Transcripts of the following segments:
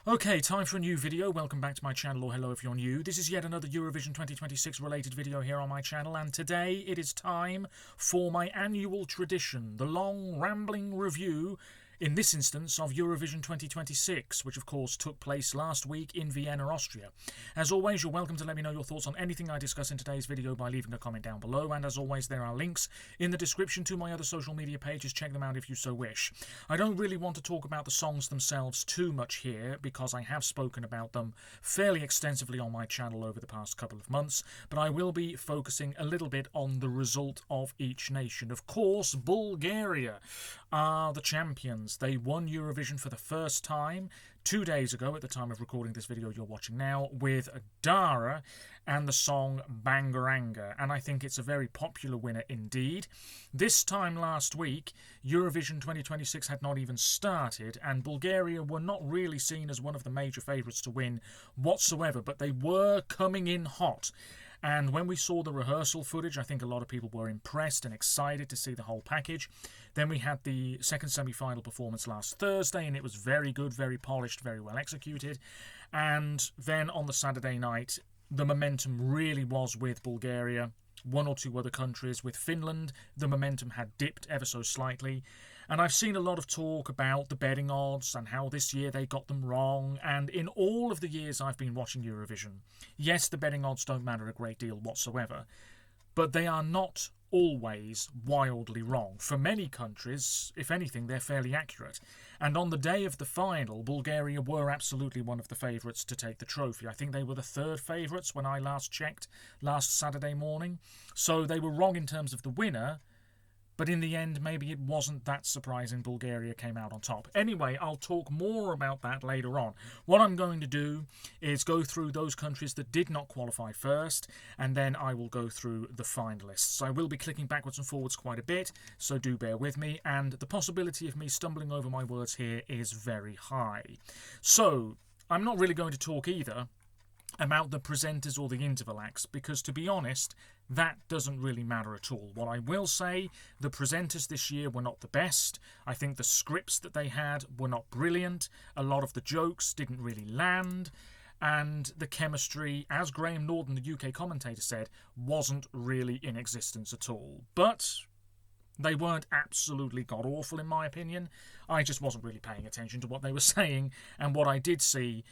Okay, time for a new video. Welcome back to my channel, or hello if you're new. This is yet another Eurovision 2026 related video here on my channel, and today it is time for my annual tradition, the long, rambling review, in this instance, of Eurovision 2026, which of course took place last week in Vienna, Austria. As always, you're welcome to let me know your thoughts on anything I discuss in today's video by leaving a comment down below, and as always, there are links in the description to my other social media pages. Check them out if you so wish. I don't really want to talk about the songs themselves too much here, because I have spoken about them fairly extensively on my channel over the past couple of months, but I will be focusing a little bit on the result of each nation. Of course, Bulgaria are the champions. They won Eurovision for the first time 2 days ago, at the time of recording this video you're watching now, with Dara and the song Bangaranga, and I think it's a very popular winner indeed. This time last week, Eurovision 2026 had not even started, and Bulgaria were not really seen as one of the major favourites to win whatsoever, but they were coming in hot. And when we saw the rehearsal footage, I think a lot of people were impressed and excited to see the whole package. Then we had the second semi-final performance last Thursday, and it was very good, very polished, very well executed. And then on the Saturday night, the momentum really was with Bulgaria. One or two other countries. With Finland, the momentum had dipped ever so slightly. And I've seen a lot of talk about the betting odds and how this year they got them wrong. And in all of the years I've been watching Eurovision, yes, the betting odds don't matter a great deal whatsoever, but they are not always wildly wrong. For many countries, if anything, they're fairly accurate. And on the day of the final, Bulgaria were absolutely one of the favourites to take the trophy. I think they were the third favourites when I last checked last Saturday morning. So they were wrong in terms of the winner, but in the end, maybe it wasn't that surprising Bulgaria came out on top. Anyway, I'll talk more about that later on. What I'm going to do is go through those countries that did not qualify first, and then I will go through the finalists. I will be clicking backwards and forwards quite a bit, so do bear with me, and the possibility of me stumbling over my words here is very high. So, I'm not really going to talk either about the presenters or the interval acts, because to be honest, that doesn't really matter at all. What I will say, the presenters this year were not the best. I think the scripts that they had were not brilliant. A lot of the jokes didn't really land, and the chemistry, as Graham Norton, the UK commentator, said, wasn't really in existence at all. But they weren't absolutely god-awful, in my opinion. I just wasn't really paying attention to what they were saying, and what I did see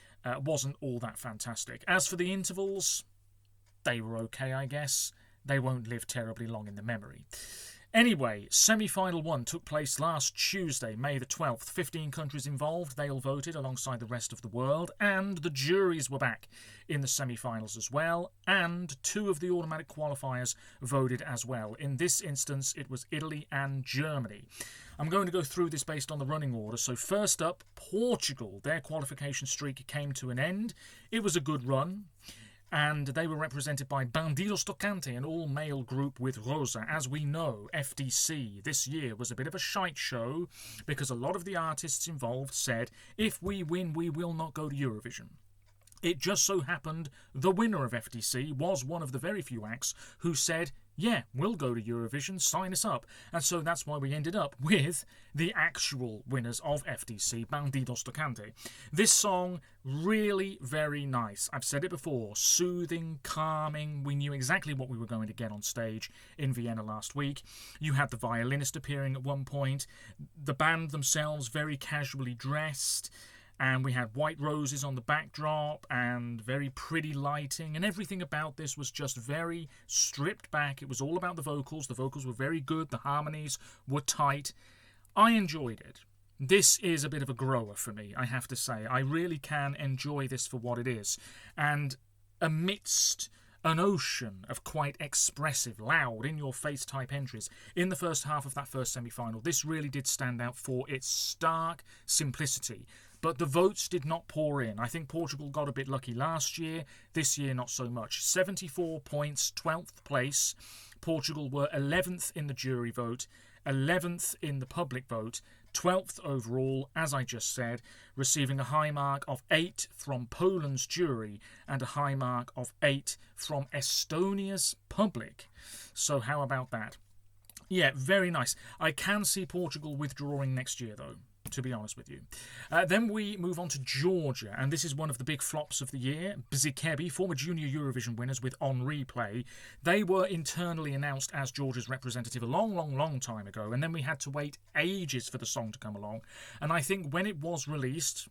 wasn't all that fantastic. As for the intervals, they were okay, I guess. They won't live terribly long in the memory. Anyway, semi-final 1 took place last Tuesday, May the 12th. 15 countries involved. They all voted alongside the rest of the world, and the juries were back in the semi-finals as well, and 2 of the automatic qualifiers voted as well. In this instance, it was Italy and Germany. I'm going to go through this based on the running order. So first up, Portugal. Their qualification streak came to an end. It was a good run, and they were represented by Bandidos Tocante, an all-male group with Rosa. As we know, FDC this year was a bit of a shite show, because a lot of the artists involved said, if we win, we will not go to Eurovision. It just so happened the winner of FDC was one of the very few acts who said, yeah, we'll go to Eurovision, sign us up. And so that's why we ended up with the actual winners of FDC, Bandidos Tocante. This song, really very nice. I've said it before, soothing, calming. We knew exactly what we were going to get on stage in Vienna last week. You had the violinist appearing at one point, the band themselves very casually dressed, and we had white roses on the backdrop and very pretty lighting, and everything about this was just very stripped back. It was all about the vocals. The vocals were very good. The harmonies were tight. I enjoyed it. This is a bit of a grower for me, I have to say. I really can enjoy this for what it is. And amidst an ocean of quite expressive, loud, in-your-face type entries in the first half of that first semi-final, this really did stand out for its stark simplicity. But the votes did not pour in. I think Portugal got a bit lucky last year. This year, not so much. 74 points, 12th place. Portugal were 11th in the jury vote, 11th in the public vote, 12th overall, as I just said, receiving a high mark of 8 from Poland's jury and a high mark of 8 from Estonia's public. So how about that? Yeah, very nice. I can see Portugal withdrawing next year, though. to be honest with you. Then we move on to Georgia, and this is one of the big flops of the year. Bzikebi, former junior Eurovision winners with On Replay, they were internally announced as Georgia's representative a long time ago, and then we had to wait ages for the song to come along. And I think when it was released,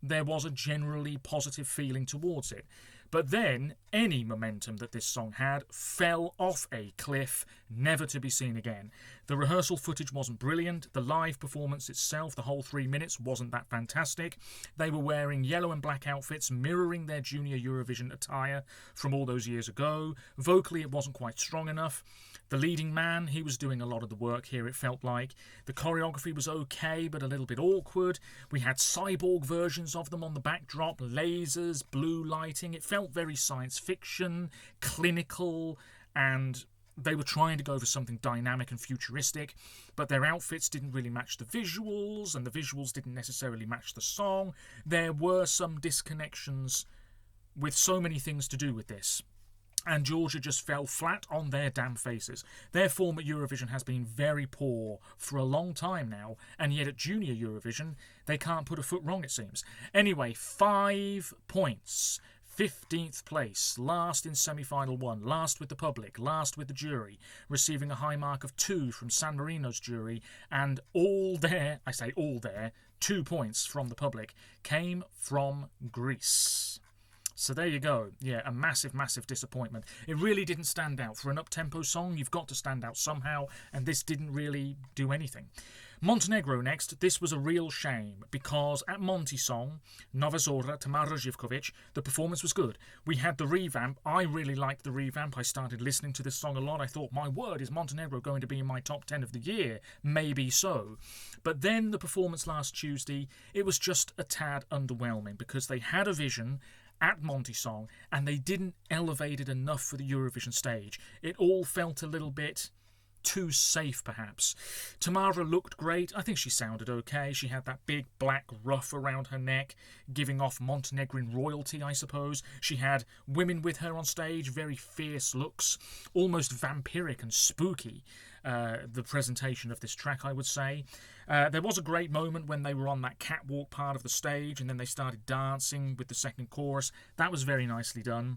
there was a generally positive feeling towards it. But then, any momentum that this song had fell off a cliff, never to be seen again. The rehearsal footage wasn't brilliant. The live performance itself, the whole 3 minutes, wasn't that fantastic. They were wearing yellow and black outfits, mirroring their junior Eurovision attire from all those years ago. Vocally, it wasn't quite strong enough. The leading man, he was doing a lot of the work here, it felt like. The choreography was okay, but a little bit awkward. We had cyborg versions of them on the backdrop, lasers, blue lighting. It felt very science fiction, clinical, and they were trying to go for something dynamic and futuristic, but their outfits didn't really match the visuals, and the visuals didn't necessarily match the song. There were some disconnections with so many things to do with this. And Georgia just fell flat on their damn faces. Their form at Eurovision has been very poor for a long time now, and yet at Junior Eurovision, they can't put a foot wrong, it seems. Anyway, 5 points. 15th place, last in semi-final 1, last with the public, last with the jury, receiving a high mark of 2 from San Marino's jury, and all there, I say all there, 2 points from the public, came from Greece. So there you go. Yeah, a massive disappointment. It really didn't stand out. For an up-tempo song, you've got to stand out somehow, and this didn't really do anything. Montenegro next. This was a real shame, because at Monty Song, Nova Zora, Tamara Živković, the performance was good. We had the revamp. I really liked the revamp. I started listening to this song a lot. I thought, my word, is Montenegro going to be in my top 10 of the year? Maybe so. But then the performance last Tuesday, it was just a tad underwhelming, because they had a vision at Monty Song, and they didn't elevate it enough for the Eurovision stage. It all felt a little bit too safe, perhaps. Tamara looked great. I think she sounded okay. She had that big black ruff around her neck, giving off Montenegrin royalty, I suppose. She had women with her on stage, very fierce looks, almost vampiric and spooky. The presentation of this track, I would say. There was a great moment when they were on that catwalk part of the stage, and then they started dancing with the second chorus. That was very nicely done.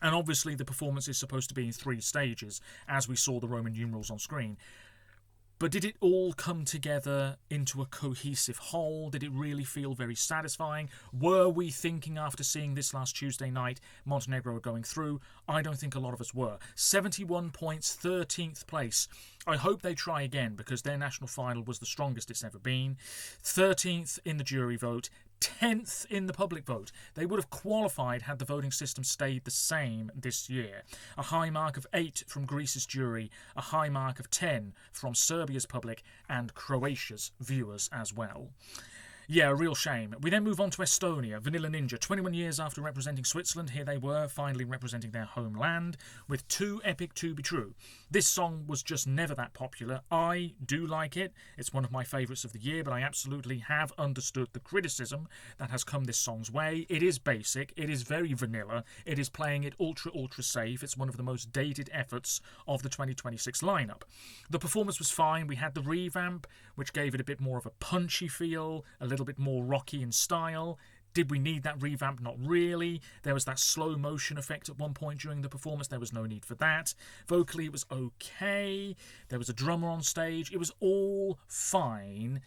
And obviously the performance is supposed to be in 3 stages, as we saw the Roman numerals on screen. But did it all come together into a cohesive whole? Did it really feel very satisfying? Were we thinking after seeing this last Tuesday night Montenegro were going through? I don't think a lot of us were. 71 points, 13th place. I hope they try again, because their national final was the strongest it's ever been. 13th in the jury vote, 10th in the public vote. They would have qualified had the voting system stayed the same this year. A high mark of 8 from Greece's jury, a high mark of 10 from Serbia's public and Croatia's viewers as well. Yeah, a real shame. We then move on to Estonia. Vanilla Ninja, 21 years after representing Switzerland, here they were, finally representing their homeland, with Too Epic to Be True. This song was just never that popular. I do like it. It's one of my favourites of the year, but I absolutely have understood the criticism that has come this song's way. It is basic. It is very vanilla. It is playing it ultra safe. It's one of the most dated efforts of the 2026 lineup. The performance was fine. We had the revamp, which gave it a bit more of a punchy feel, a little bit more rocky in style. Did we need that revamp? Not really. There was that slow motion effect at one point during the performance. There was no need for that. Vocally, it was okay. There was a drummer on stage. It was all fine,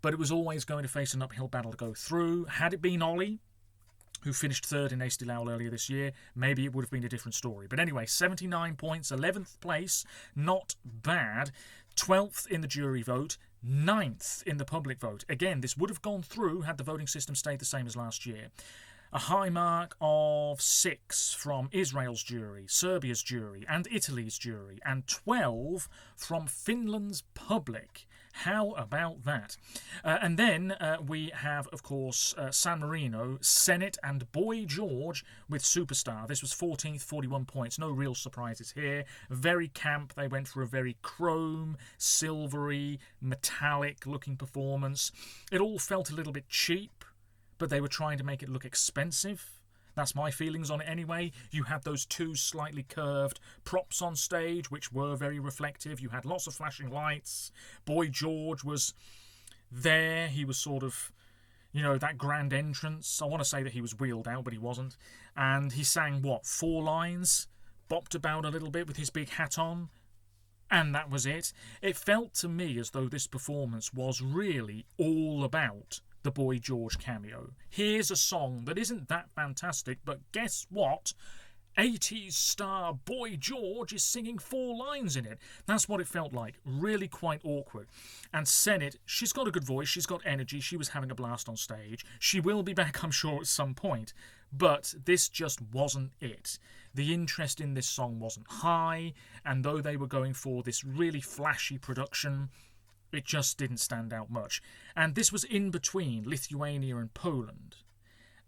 but it was always going to face an uphill battle to go through. Had it been Ollie, who finished 3rd in Estilao earlier this year, maybe it would have been a different story. But anyway, 79 points, 11th place, not bad. 12th in the jury vote, 9th in the public vote. Again, this would have gone through had the voting system stayed the same as last year. A high mark of 6 from Israel's jury, Serbia's jury, and Italy's jury, and 12 from Finland's public. How about that? And then we have, of course, San Marino, Senate, and Boy George with Superstar. This was 14th, 41 points. No real surprises here. Very camp. They went for a very chrome, silvery, metallic-looking performance. It all felt a little bit cheap, but they were trying to make it look expensive. That's my feelings on it anyway. You had those 2 slightly curved props on stage, which were very reflective. You had lots of flashing lights. Boy George was There he was sort of, that grand entrance. I want to say that he was wheeled out, but he wasn't. And he sang, 4 lines? Bopped about a little bit with his big hat on. And that was it. It felt to me as though this performance was really all about the Boy George cameo. Here's a song that isn't that fantastic, but guess what? 80s star Boy George is singing 4 lines in it. That's what it felt like. Really quite awkward. And Sennett, she's got a good voice, she's got energy, she was having a blast on stage. She will be back, I'm sure, at some point. But this just wasn't it. The interest in this song wasn't high, and though they were going for this really flashy production, it just didn't stand out much. And this was in between Lithuania and Poland.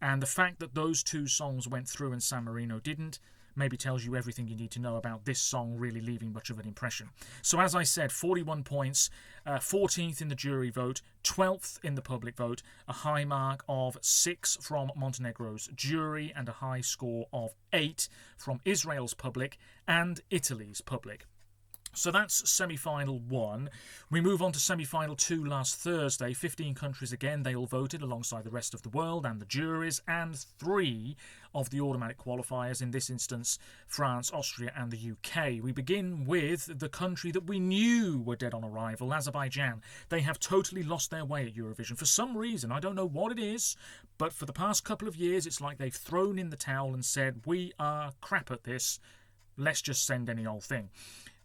And the fact that those 2 songs went through and San Marino didn't maybe tells you everything you need to know about this song really leaving much of an impression. So as I said, 41 points, 14th in the jury vote, 12th in the public vote, a high mark of 6 from Montenegro's jury and a high score of 8 from Israel's public and Italy's public. So that's semi-final 1. We move on to semi-final 2 last Thursday. 15 countries again, they all voted alongside the rest of the world and the juries, and 3 of the automatic qualifiers, in this instance France, Austria and the UK. We begin with the country that we knew were dead on arrival, Azerbaijan. They have totally lost their way at Eurovision. For some reason, I don't know what it is, but for the past couple of years it's like they've thrown in the towel and said, we are crap at this, let's just send any old thing.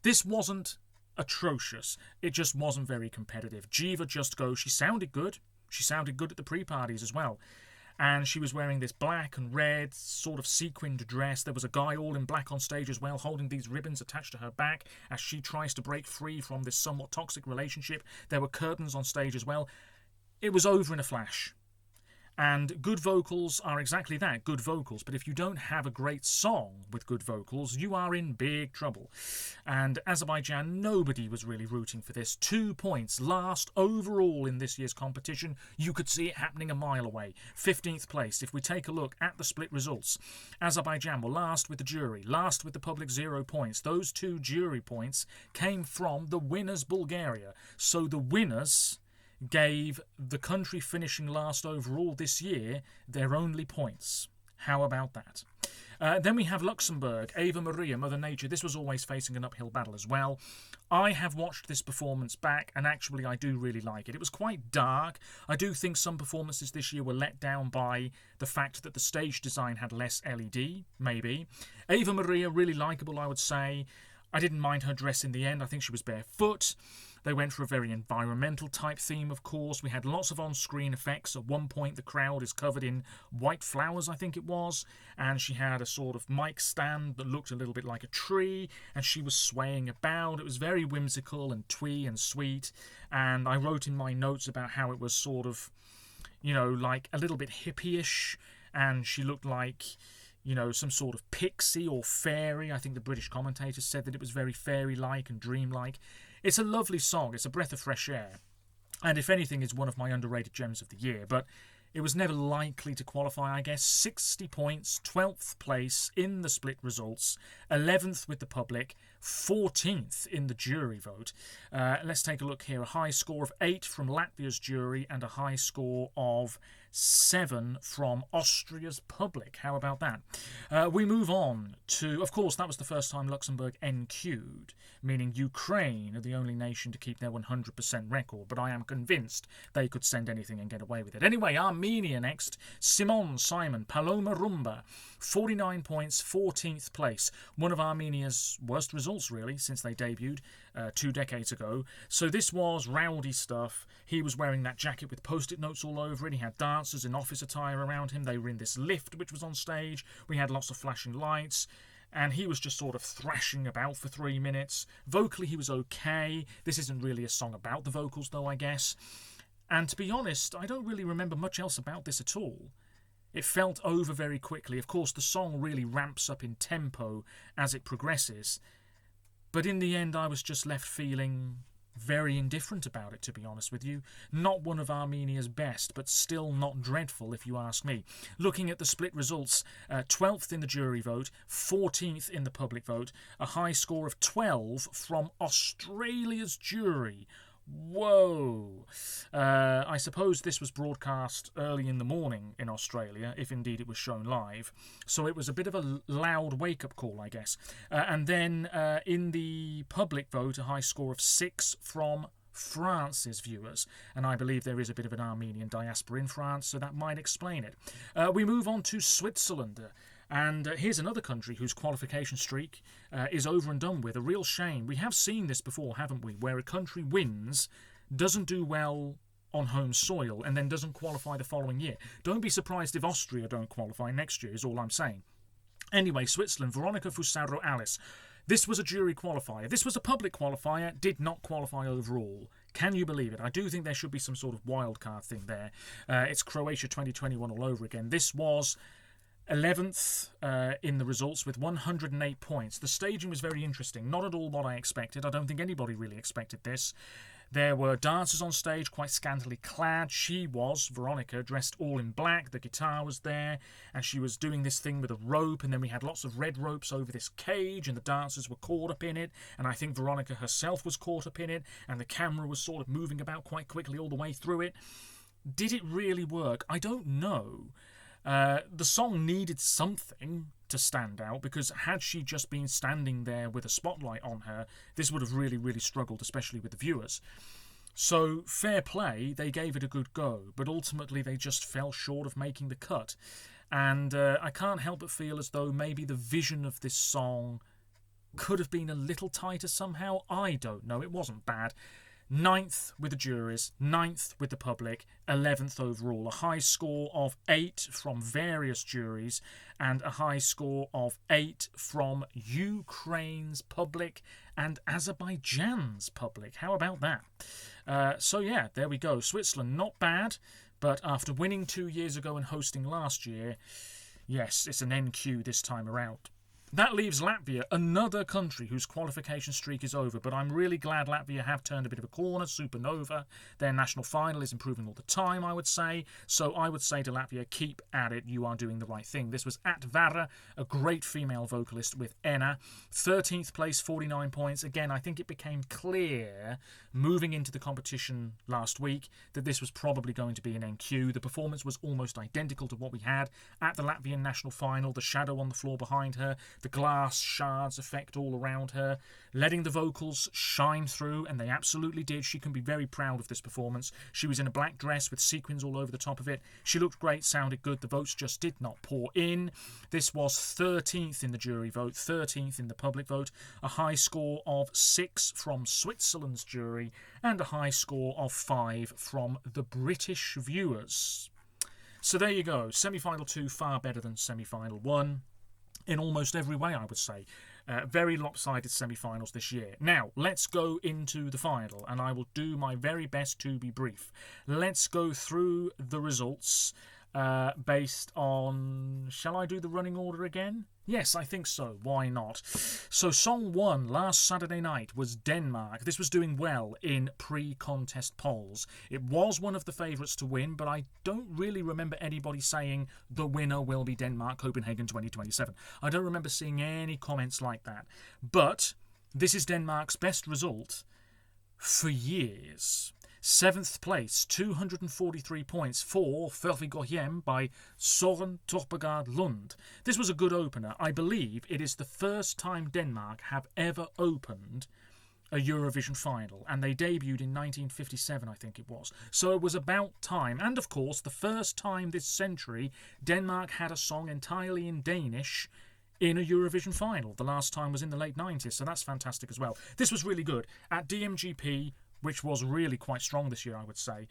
This wasn't atrocious. It just wasn't very competitive. Jiva Just Go, she sounded good. She sounded good at the pre-parties as well. And she was wearing this black and red sort of sequined dress. There was a guy all in black on stage as well, holding these ribbons attached to her back as she tries to break free from this somewhat toxic relationship. There were curtains on stage as well. It was over in a flash. And good vocals are exactly that, good vocals. But if you don't have a great song with good vocals, you are in big trouble. And Azerbaijan, nobody was really rooting for this. 2 points, last overall in this year's competition. You could see it happening a mile away. 15th place. If we take a look at the split results, Azerbaijan were last with the jury, last with the public, 0 points. Those 2 jury points came from the winners, Bulgaria. So the winners gave the country finishing last overall this year their only points. How about that? Then we have Luxembourg, Ava Maria, Mother Nature. This was always facing an uphill battle as well. I have watched this performance back, and actually I do really like it. It was quite dark. I do think some performances this year were let down by the fact that the stage design had less LED, maybe. Ava Maria, really likeable, I would say. I didn't mind her dress in the end. I think she was barefoot. They went for a very environmental type theme, of course. We had lots of on-screen effects. At one point, the crowd is covered in white flowers, I think it was. And she had a sort of mic stand that looked a little bit like a tree. And she was swaying about. It was very whimsical and twee and sweet. And I wrote in my notes about how it was sort of, like a little bit hippie-ish. And she looked like, some sort of pixie or fairy. I think the British commentators said that it was very fairy-like and dreamlike. It's a lovely song. It's a breath of fresh air. And if anything, it's one of my underrated gems of the year. But it was never likely to qualify, I guess. 60 points, 12th place in the split results, 11th with the public, 14th in the jury vote. Let's take a look here. A high score of 8 from Latvia's jury and a high score of 7 from Austria's public. How about that? We move on to, of course, that was the first time Luxembourg NQ'd, meaning Ukraine are the only nation to keep their 100% record, but I am convinced they could send anything and get away with it. Anyway, Armenia next. Simon, Paloma Rumba, 49 points, 14th place. One of Armenia's worst results, really, since they debuted 2 decades ago. So this was rowdy stuff. He was wearing that jacket with post-it notes all over it. He had dancers in office attire around him. They were in this lift which was on stage. We had lots of flashing lights. And he was just sort of thrashing about for 3 minutes. Vocally, he was okay. This isn't really a song about the vocals, though, I guess. And to be honest, I don't really remember much else about this at all. It felt over very quickly. Of course, the song really ramps up in tempo as it progresses. But in the end, I was just left feeling very indifferent about it, to be honest with you. Not one of Armenia's best, but still not dreadful, if you ask me. Looking at the split results, 12th in the jury vote, 14th in the public vote, a high score of 12 from Australia's jury. Whoa! I suppose this was broadcast early in the morning in Australia, if indeed it was shown live. So it was a bit of a loud wake-up call, I guess. And then in the public vote, a high score of 6 from France's viewers, and I believe there is a bit of an Armenian diaspora in France, so that might explain it. We move on to Switzerland, and here's another country whose qualification streak is over and done with. A real shame. We have seen this before, haven't we, where a country wins, doesn't do well on home soil, and then doesn't qualify the following year. Don't be surprised if Austria don't qualify next year, is all I'm saying. Anyway, Switzerland, Veronica Fusaro Alice. This was a jury qualifier. This was a public qualifier, did not qualify overall. Can you believe it? I do think there should be some sort of wildcard thing there. It's Croatia 2021 all over again. This was 11th in the results with 108 points. The staging was very interesting. Not at all what I expected. I don't think anybody really expected this. There were dancers on stage, quite scantily clad. She was, Veronica, dressed all in black. The guitar was there, and she was doing this thing with a rope, and then we had lots of red ropes over this cage, and the dancers were caught up in it, and I think Veronica herself was caught up in it, and the camera was sort of moving about quite quickly all the way through it. Did it really work? I don't know. The song needed something to stand out, because had she just been standing there with a spotlight on her, this would have really, really struggled, especially with the viewers. So, fair play, they gave it a good go, but ultimately they just fell short of making the cut. And I can't help but feel as though maybe the vision of this song could have been a little tighter somehow. I don't know, it wasn't bad. 9th with the juries, 9th with the public, 11th overall. A high score of 8 from various juries and a high score of 8 from Ukraine's public and Azerbaijan's public. How about that? So yeah, there we go. Switzerland, not bad, but after winning 2 years ago and hosting last year, yes, it's an NQ this time around. That leaves Latvia, another country whose qualification streak is over, but I'm really glad Latvia have turned a bit of a corner, supernova. Their national final is improving all the time, I would say. So I would say to Latvia, keep at it, you are doing the right thing. This was Atvara, a great female vocalist with Enna. 13th place, 49 points. Again, I think it became clear, moving into the competition last week, that this was probably going to be an NQ. The performance was almost identical to what we had at the Latvian national final, the shadow on the floor behind her, the glass shards effect all around her, letting the vocals shine through, and they absolutely did. She can be very proud of this performance. She was in a black dress with sequins all over the top of it. She looked great, sounded good. The votes just did not pour in. This was 13th in the jury vote, 13th in the public vote, a high score of 6 from Switzerland's jury, and a high score of 5 from the British viewers. So there you go. Semi-final 2 far better than semi-final 1. In almost every way, I would say. Very lopsided semi-finals this year. Now, let's go into the final, and I will do my very best to be brief. Let's go through the results based on... Shall I do the running order again? Yes, I think so. Why not? So song 1 last Saturday night was Denmark. This was doing well in pre-contest polls. It was one of the favourites to win, but I don't really remember anybody saying the winner will be Denmark, Copenhagen 2027. I don't remember seeing any comments like that. But this is Denmark's best result for years. 7th place, 243 points for Før vi går hjem by Søren Torpegaard Lund. This was a good opener. I believe it is the first time Denmark have ever opened a Eurovision final, and they debuted in 1957, I think it was. So it was about time, and of course the first time this century Denmark had a song entirely in Danish in a Eurovision final. The last time was in the late 90s, so that's fantastic as well. This was really good. At DMGP, which was really quite strong this year, I would say,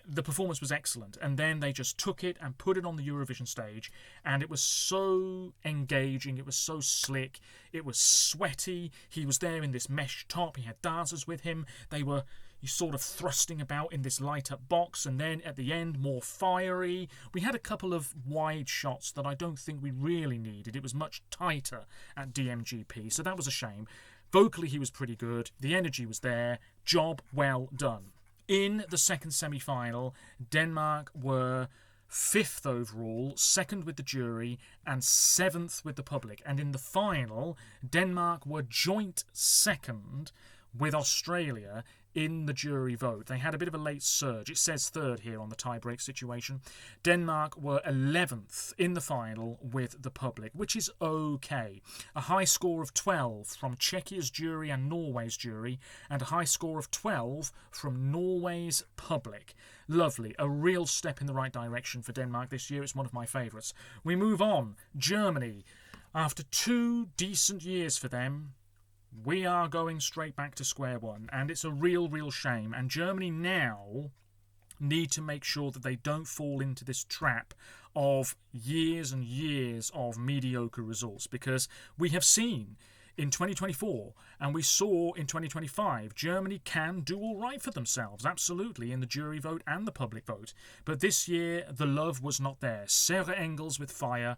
the performance was excellent. And then they just took it and put it on the Eurovision stage, and it was so engaging, it was so slick, it was sweaty. He was there in this mesh top, he had dancers with him, they were sort of thrusting about in this light-up box, and then at the end, more fiery. We had a couple of wide shots that I don't think we really needed. It was much tighter at DMGP, so that was a shame. Vocally, he was pretty good. The energy was there. Job well done. In the second semi-final, Denmark were 5th overall, 2nd with the jury, and 7th with the public. And in the final, Denmark were joint 2nd with Australia in the jury vote. They had a bit of a late surge. It says third here on the tie-break situation. Denmark were 11th in the final with the public, which is okay. A high score of 12 from Czechia's jury and Norway's jury, and a high score of 12 from Norway's public. Lovely. A real step in the right direction for Denmark this year. It's one of my favourites. We move on. Germany. After 2 decent years for them, we are going straight back to square one, and it's a real shame. And Germany now need to make sure that they don't fall into this trap of years and years of mediocre results, because we have seen in 2024 and we saw in 2025 Germany can do all right for themselves, absolutely, in the jury vote and the public vote. But this year the love was not there. Sarah Engels with Fire.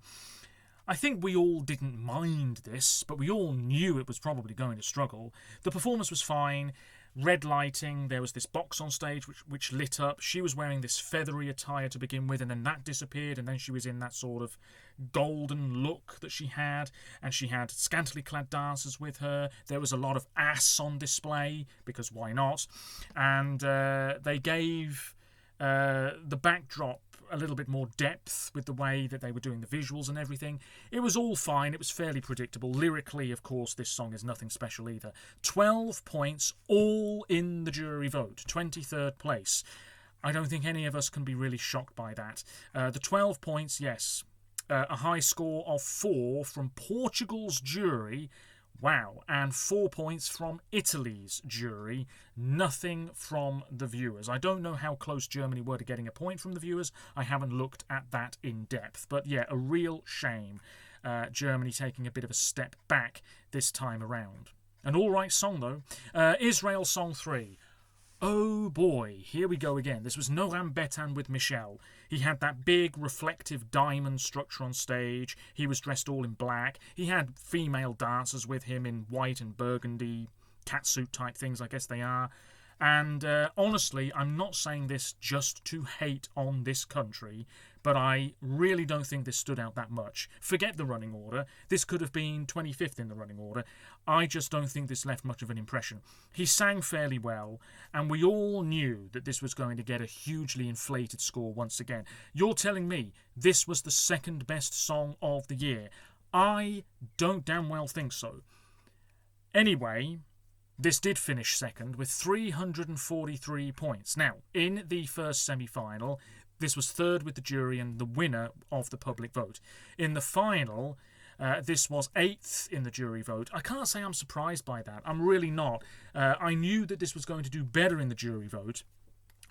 I think we all didn't mind this, but we all knew it was probably going to struggle. The performance was fine. Red lighting, there was this box on stage which lit up. She was wearing this feathery attire to begin with, and then that disappeared, and then she was in that sort of golden look that she had, and she had scantily clad dancers with her. There was a lot of ass on display, because why not? And they gave the backdrop a little bit more depth with the way that they were doing the visuals and everything. It was all fine. It was fairly predictable. Lyrically, of course, this song is nothing special either. 12 points, all in the jury vote. 23rd place. I don't think any of us can be really shocked by that. The 12 points, yes. A high score of 4 from Portugal's jury. Wow. And 4 points from Italy's jury. Nothing from the viewers. I don't know how close Germany were to getting a point from the viewers. I haven't looked at that in depth. But yeah, a real shame. Germany taking a bit of a step back this time around. An alright song though. Israel Song 3. Oh boy, here we go again. This was Noram Betan with Michel. He had that big reflective diamond structure on stage. He was dressed all in black. He had female dancers with him in white and burgundy catsuit type things, I guess they are. And honestly, I'm not saying this just to hate on this country, but I really don't think this stood out that much. Forget the running order. This could have been 25th in the running order. I just don't think this left much of an impression. He sang fairly well, and we all knew that this was going to get a hugely inflated score once again. You're telling me this was the second best song of the year? I don't damn well think so. Anyway, this did finish second with 343 points. Now, in the first semi-final, this was third with the jury and the winner of the public vote. In the final, this was 8th in the jury vote. I can't say I'm surprised by that. I'm really not. I knew that this was going to do better in the jury vote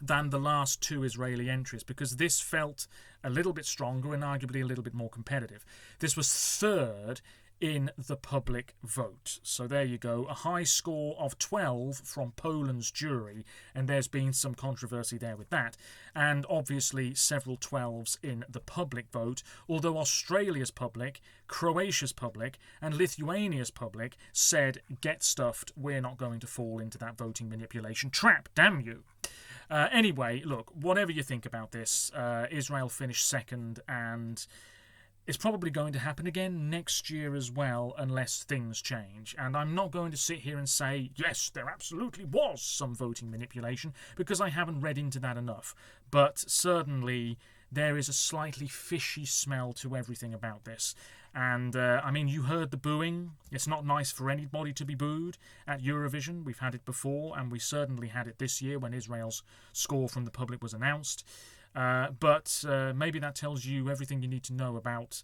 than the last 2 Israeli entries, because this felt a little bit stronger and arguably a little bit more competitive. This was third in the public vote. So there you go, a high score of 12 from Poland's jury, and there's been some controversy there with that, and obviously several 12s in the public vote, although Australia's public, Croatia's public and Lithuania's public said, get stuffed, we're not going to fall into that voting manipulation trap, damn you. Anyway, look, whatever you think about this, Israel finished second, and it's probably going to happen again next year as well, unless things change. And I'm not going to sit here and say, yes, there absolutely was some voting manipulation, because I haven't read into that enough. But certainly there is a slightly fishy smell to everything about this. And, I mean, you heard the booing. It's not nice for anybody to be booed at Eurovision. We've had it before, and we certainly had it this year when Israel's score from the public was announced. But maybe that tells you everything you need to know about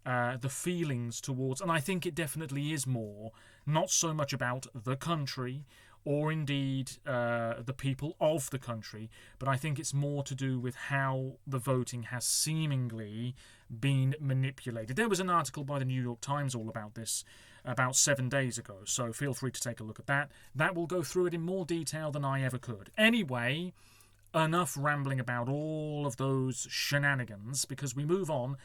the feelings towards, and I think it definitely is more, not so much about the country or indeed the people of the country, but I think it's more to do with how the voting has seemingly been manipulated. There was an article by the New York Times all about this about 7 days ago, so feel free to take a look at that. That will go through it in more detail than I ever could. Anyway, enough rambling about all of those shenanigans, because we move on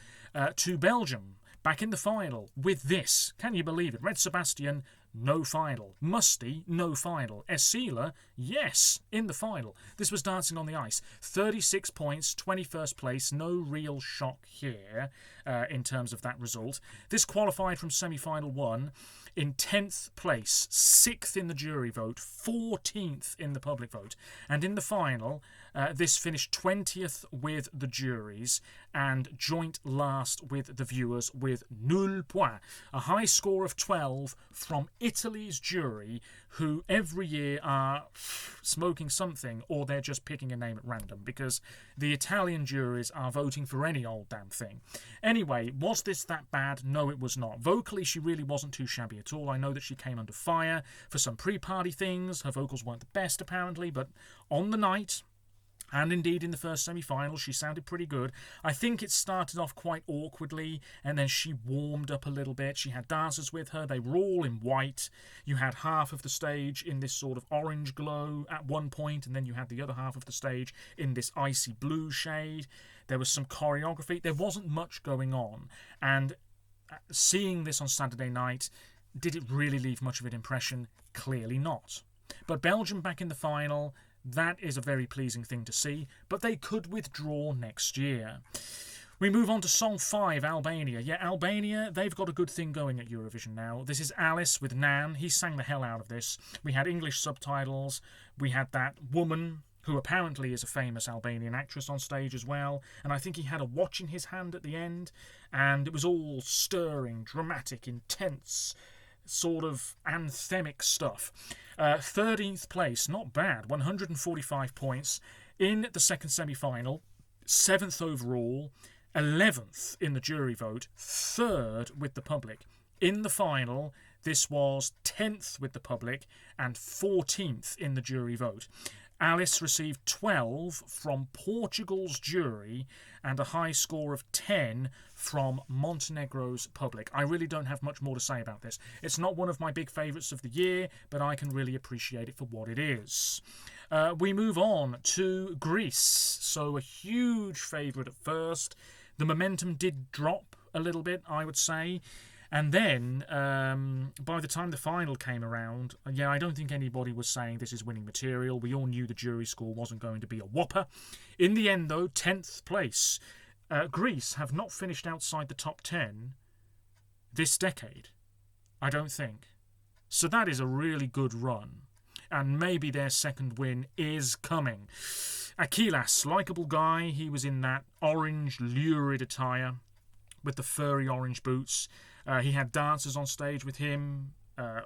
to Belgium, back in the final with this. Can you believe it? Red Sebastian, no final. Musty, no final. Esila, yes, in the final. This was Dancing on the Ice. 36 points, 21st place. No real shock here in terms of that result. This qualified from semi-final 1 in 10th place, 6th in the jury vote, 14th in the public vote. And in the final, this finished 20th with the juries and joint last with the viewers with 0 points, a high score of 12 from Italy's jury, who every year are smoking something or they're just picking a name at random, because the Italian juries are voting for any old damn thing. Anyway, was this that bad? No, it was not. Vocally, she really wasn't too shabby at all. I know that she came under fire for some pre-party things. Her vocals weren't the best, apparently, but on the night, and indeed in the first semi-final, she sounded pretty good. I think it started off quite awkwardly, and then she warmed up a little bit. She had dancers with her. They were all in white. You had half of the stage in this sort of orange glow at one point, and then you had the other half of the stage in this icy blue shade. There was some choreography. There wasn't much going on. And seeing this on Saturday night, did it really leave much of an impression? Clearly not. But Belgium back in the final, that is a very pleasing thing to see, but they could withdraw next year. We move on to Song 5, Albania. Yeah, Albania, they've got a good thing going at Eurovision now. This is Alice with Nan. He sang the hell out of this. We had English subtitles. We had that woman, who apparently is a famous Albanian actress, on stage as well. And I think he had a watch in his hand at the end. And it was all stirring, dramatic, intense, sort of anthemic stuff. 13th place, not bad, 145 points in the second semi-final, 7th overall, 11th in the jury vote, 3rd with the public. In the final, this was 10th with the public and 14th in the jury vote. Alice received 12 from Portugal's jury and a high score of 10 from Montenegro's public. I really don't have much more to say about this. It's not one of my big favourites of the year, but I can really appreciate it for what it is. We move on to Greece. So a huge favourite at first. The momentum did drop a little bit, I would say. And then, by the time the final came around, yeah, I don't think anybody was saying this is winning material. We all knew the jury score wasn't going to be a whopper. In the end, though, 10th place. Greece have not finished outside the top 10 this decade, I don't think. So that is a really good run. And maybe their second win is coming. Akilas, likeable guy. He was in that orange, lurid attire with the furry orange boots. He had dancers on stage with him,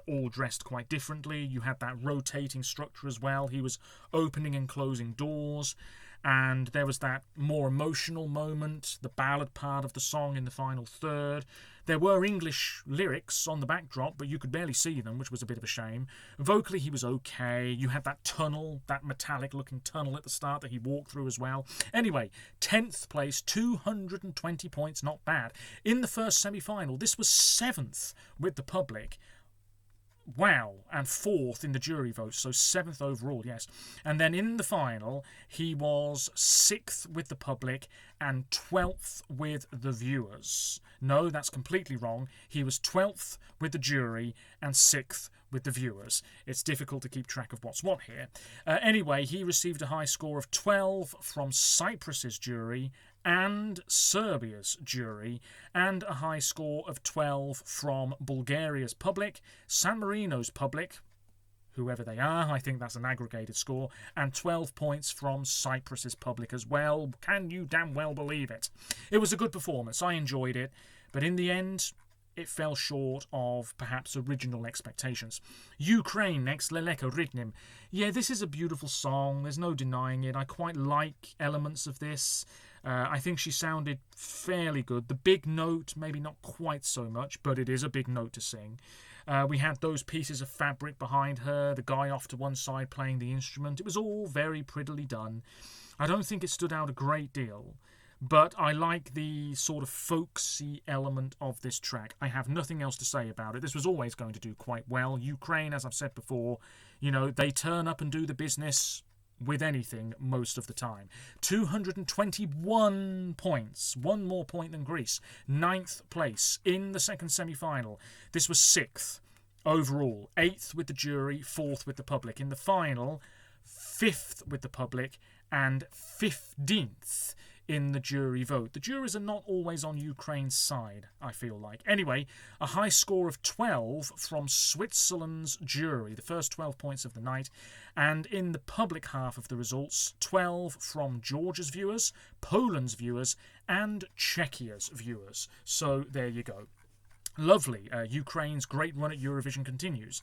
all dressed quite differently. You had that rotating structure as well. He was opening and closing doors. And there was that more emotional moment, the ballad part of the song in the final third. There were English lyrics on the backdrop, but you could barely see them, which was a bit of a shame. Vocally, he was okay. You had that tunnel, that metallic-looking tunnel at the start that he walked through as well. Anyway, 10th place, 220 points, not bad. In the first semi-final, this was 7th with the public. Wow, and 4th in the jury vote, so 7th overall, yes. And then in the final, he was 6th with the public and 12th with the viewers. No, that's completely wrong. He was 12th with the jury and 6th with the viewers. It's difficult to keep track of what's what here. Anyway, he received a high score of 12 from Cyprus's jury and Serbia's jury, and a high score of 12 from Bulgaria's public, San Marino's public, whoever they are, I think that's an aggregated score, and 12 points from Cyprus's public as well. Can you damn well believe it? It was a good performance. I enjoyed it, but in the end, it fell short of perhaps original expectations. Ukraine next, Leleka Ritnim. Yeah, this is a beautiful song. There's no denying it. I quite like elements of this. I think she sounded fairly good. The big note, maybe not quite so much, but it is a big note to sing. We had those pieces of fabric behind her, the guy off to one side playing the instrument. It was all very prettily done. I don't think it stood out a great deal, but I like the sort of folksy element of this track. I have nothing else to say about it. This was always going to do quite well. Ukraine, as I've said before, you know, they turn up and do the business with anything most of the time. 221 points, one more point than Greece. 9th place in the second semi-final. This was 6th overall. 8th with the jury, 4th with the public. In the final, 5th with the public and 15th in the jury vote. The juries are not always on Ukraine's side, I feel like. Anyway, a high score of 12 from Switzerland's jury, the first 12 points of the night. And in the public half of the results, 12 from Georgia's viewers, Poland's viewers, and Czechia's viewers. So there you go. Lovely. Ukraine's great run at Eurovision continues.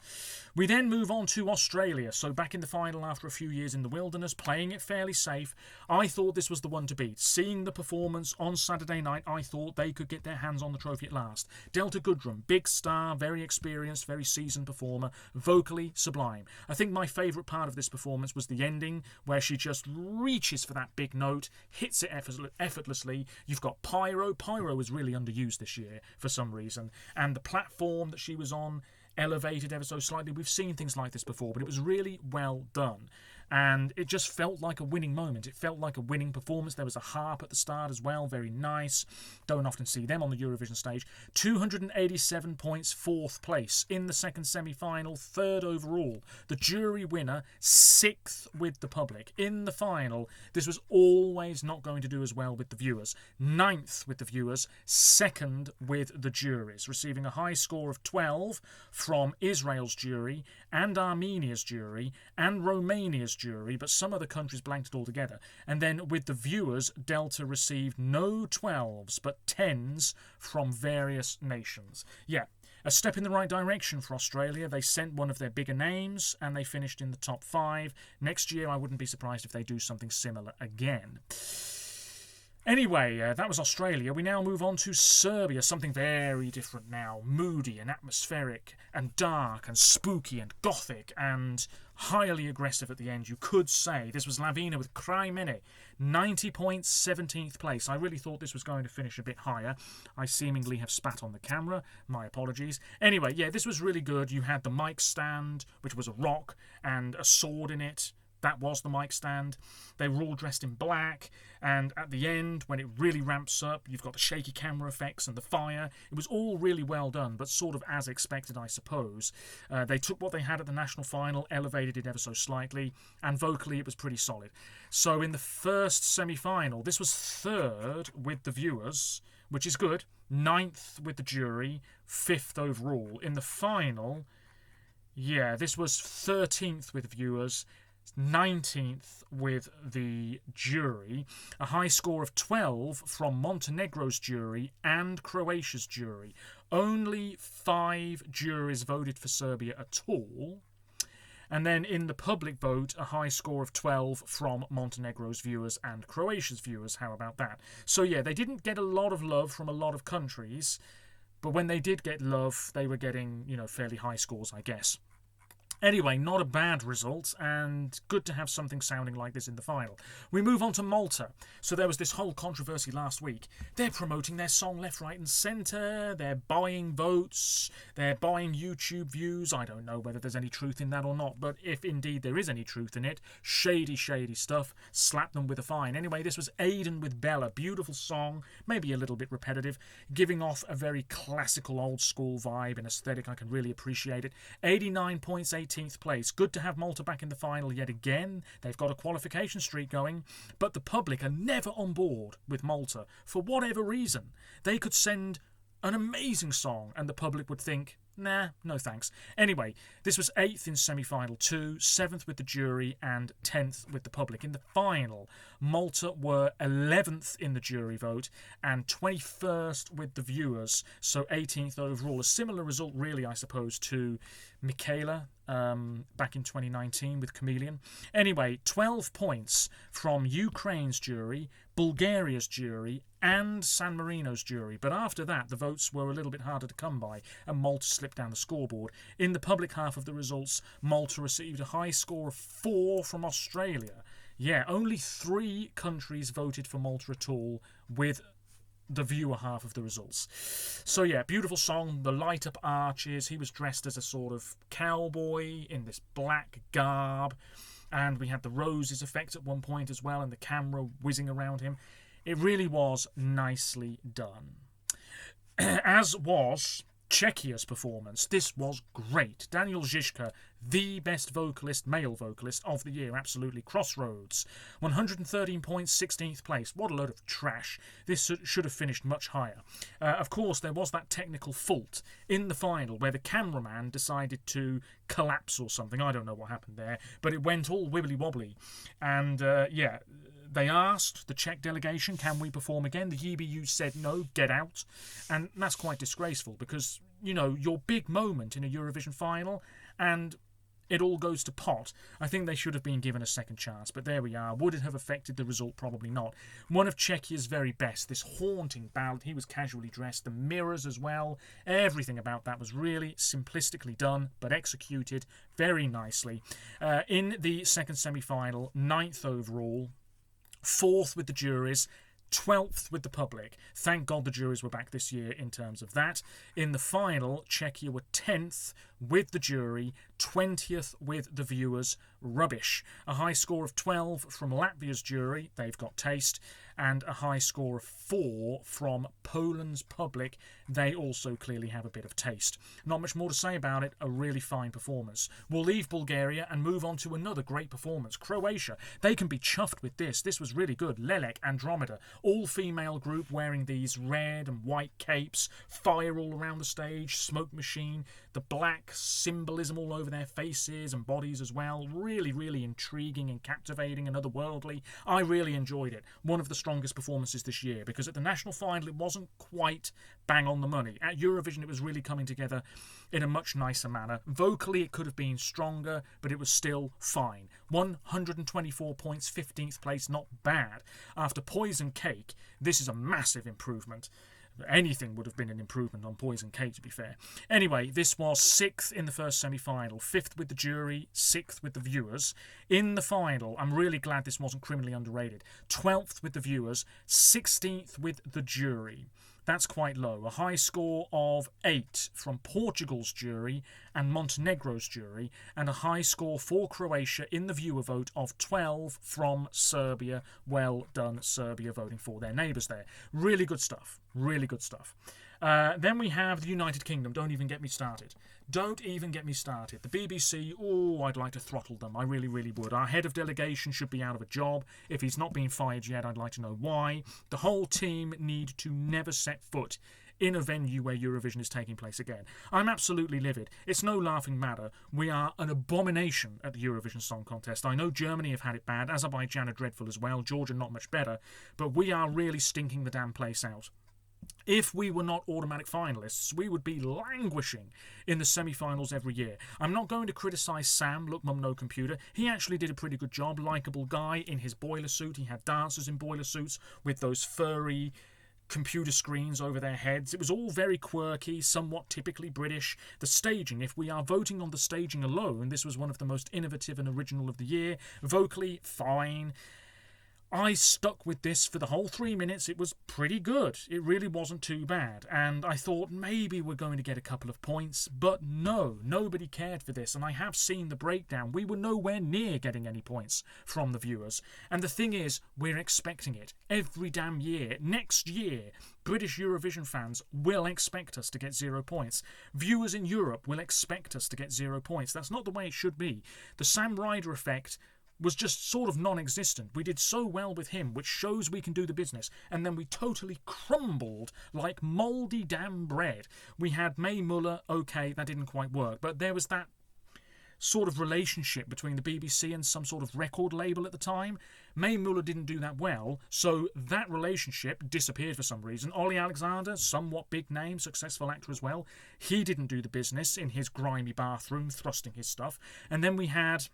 We then move on to Australia. So back in the final after a few years in the wilderness, playing it fairly safe, I thought this was the one to beat. Seeing the performance on Saturday night, I thought they could get their hands on the trophy at last. Delta Goodrem, big star, very experienced, very seasoned performer, vocally sublime. I think my favourite part of this performance was the ending, where she just reaches for that big note, hits it effortlessly. You've got Pyro. Pyro was really underused this year for some reason. And the platform that she was on elevated ever so slightly. We've seen things like this before, but it was really well done. And it just felt like a winning moment. It felt like a winning performance. There was a harp at the start as well, very nice. Don't often see them on the Eurovision stage. 287 points, 4th place. In the second semi-final, 3rd overall. The jury winner, 6th with the public. In the final, this was always not going to do as well with the viewers. 9th with the viewers, 2nd with the juries, receiving a high score of 12 from Israel's jury and Armenia's jury and Romania's jury, but some other countries blanked it altogether. And then with the viewers, Delta received no 12s but 10s from various nations. Yeah, a step in the right direction for Australia. They sent one of their bigger names and they finished in the top 5. Next year, I wouldn't be surprised if they do something similar again. Anyway, that was Australia. We now move on to Serbia, something very different now. Moody and atmospheric and dark and spooky and gothic and highly aggressive at the end, you could say. This was Lavina with Kraj Mene, 90 points, 17th place. I really thought this was going to finish a bit higher. I seemingly have spat on the camera. My apologies. Anyway, yeah, this was really good. You had the mic stand, which was a rock, and a sword in it. That was the mic stand. They were all dressed in black, and at the end, when it really ramps up, you've got the shaky camera effects and the fire. It was all really well done, but sort of as expected, I suppose. They took what they had at the national final, elevated it ever so slightly, and vocally it was pretty solid. So in the first semi-final, this was 3rd with the viewers, which is good, 9th with the jury, 5th overall. In the final, yeah, this was 13th with viewers, 19th with the jury, a high score of 12 from Montenegro's jury and Croatia's jury. Only 5 juries voted for Serbia at all. And then in the public vote, a high score of 12 from Montenegro's viewers and Croatia's viewers. How about that? So yeah, they didn't get a lot of love from a lot of countries, but when they did get love, they were getting, fairly high scores, I guess. Anyway, not a bad result, and good to have something sounding like this in the final. We move on to Malta. So there was this whole controversy last week. They're promoting their song left, right and centre. They're buying votes. They're buying YouTube views. I don't know whether there's any truth in that or not, but if indeed there is any truth in it, shady, shady stuff. Slap them with a fine. Anyway, this was Aiden with Bella. Beautiful song, maybe a little bit repetitive, giving off a very classical old-school vibe and aesthetic. I can really appreciate it. 89 points, 18th place. Good to have Malta back in the final yet again. They've got a qualification streak going, but the public are never on board with Malta for whatever reason. They could send an amazing song and the public would think, nah, no thanks. Anyway, this was 8th in semi-final 2, 7th with the jury and 10th with the public. In the final, Malta were 11th in the jury vote and 21st with the viewers, so 18th overall. A similar result really, I suppose, to Michaela back in 2019 with Chameleon. Anyway, 12 points from Ukraine's jury, Bulgaria's jury and San Marino's jury, but after that the votes were a little bit harder to come by and Malta slipped down the scoreboard. In the public half of the results, Malta received a high score of 4 from Australia. Yeah, only 3 countries voted for Malta at all with the viewer half of the results. So yeah, beautiful song, the light up arches. He was dressed as a sort of cowboy in this black garb, and we had the roses effect at one point as well and the camera whizzing around him. It really was nicely done. As was Czechia's performance. This was great. Daniel Žižka, the best vocalist, male vocalist of the year, absolutely. Crossroads, 113 points, 16th place. What a load of trash. This should have finished much higher. Of course, there was that technical fault in the final where the cameraman decided to collapse or something. I don't know what happened there, but it went all wibbly-wobbly. And, yeah, they asked the Czech delegation, can we perform again? The EBU said no, get out. And that's quite disgraceful because, you know, your big moment in a Eurovision final and it all goes to pot. I think they should have been given a second chance, but there we are. Would it have affected the result? Probably not. One of Czechia's very best, this haunting ballad. He was casually dressed, the mirrors as well. Everything about that was really simplistically done, but executed very nicely. In the second semi-final, 9th overall, 4th with the juries, 12th with the public. Thank God the juries were back this year in terms of that. In the final, Czechia were 10th with the jury, 20th with the viewers. Rubbish. A high score of 12 from Latvia's jury, they've got taste, and a high score of 4 from Poland's public. They also clearly have a bit of taste. Not much more to say about it. A really fine performance. We'll leave Bulgaria and move on to another great performance. Croatia. They can be chuffed with this. This was really good. Lelek, Andromeda. All-female group wearing these red and white capes. Fire all around the stage. Smoke machine. The black symbolism all over their faces and bodies as well. Really, really intriguing and captivating and otherworldly. I really enjoyed it. One of the strongest performances this year, because at the national final it wasn't quite bang on the money. At Eurovision it was really coming together in a much nicer manner. Vocally it could have been stronger, but it was still fine. 124 points, 15th place, not bad. After Poison Cake, this is a massive improvement. Anything would have been an improvement on Poison Cake, to be fair. Anyway, this was 6th in the first semi-final, 5th with the jury, 6th with the viewers. In the final, I'm really glad this wasn't criminally underrated. 12th with the viewers, 16th with the jury. That's quite low. A high score of 8 from Portugal's jury and Montenegro's jury, and a high score for Croatia in the viewer vote of 12 from Serbia. Well done, Serbia, voting for their neighbours there. Really good stuff. Really good stuff. Then we have the United Kingdom. Don't even get me started. Don't even get me started. The BBC, oh, I'd like to throttle them. I really, really would. Our head of delegation should be out of a job. If he's not been fired yet, I'd like to know why. The whole team need to never set foot in a venue where Eurovision is taking place again. I'm absolutely livid. It's no laughing matter. We are an abomination at the Eurovision Song Contest. I know Germany have had it bad, Azerbaijan are dreadful as well, Georgia not much better, but we are really stinking the damn place out. If we were not automatic finalists, we would be languishing in the semi-finals every year. I'm not going to criticise Sam, Look Mum No Computer. He actually did a pretty good job. Likeable guy in his boiler suit. He had dancers in boiler suits with those furry computer screens over their heads. It was all very quirky, somewhat typically British. The staging, if we are voting on the staging alone, this was one of the most innovative and original of the year. Vocally, fine. I stuck with this for the whole 3 minutes. It was pretty good. It really wasn't too bad. And I thought maybe we're going to get a couple of points. But no, nobody cared for this. And I have seen the breakdown. We were nowhere near getting any points from the viewers. And the thing is, we're expecting it. Every damn year. Next year, British Eurovision fans will expect us to get 0 points. Viewers in Europe will expect us to get 0 points. That's not the way it should be. The Sam Ryder effect was just sort of non-existent. We did so well with him, which shows we can do the business, and then we totally crumbled like mouldy damn bread. We had May Muller, okay, that didn't quite work, but there was that sort of relationship between the BBC and some sort of record label at the time. May Muller didn't do that well, so that relationship disappeared for some reason. Ollie Alexander, somewhat big name, successful actor as well, he didn't do the business in his grimy bathroom, thrusting his stuff. And then we had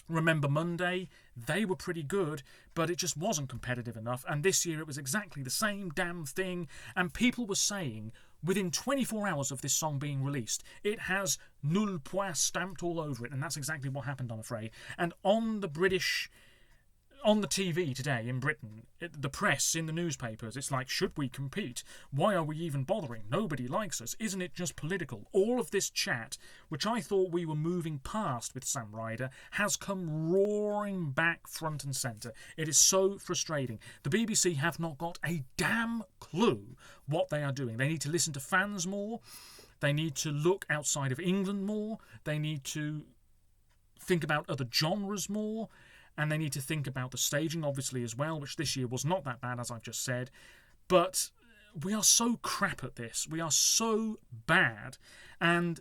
Remember Monday, they were pretty good, but it just wasn't competitive enough, and this year it was exactly the same damn thing, and people were saying, within 24 hours of this song being released, it has nul point stamped all over it, and that's exactly what happened, I'm afraid. And on the TV today in Britain, the press, in the newspapers, it's like, should we compete? Why are we even bothering? Nobody likes us. Isn't it just political? All of this chat, which I thought we were moving past with Sam Ryder, has come roaring back front and centre. It is so frustrating. The BBC have not got a damn clue what they are doing. They need to listen to fans more. They need to look outside of England more. They need to think about other genres more. And they need to think about the staging, obviously, as well, which this year was not that bad, as I've just said. But we are so crap at this. We are so bad. And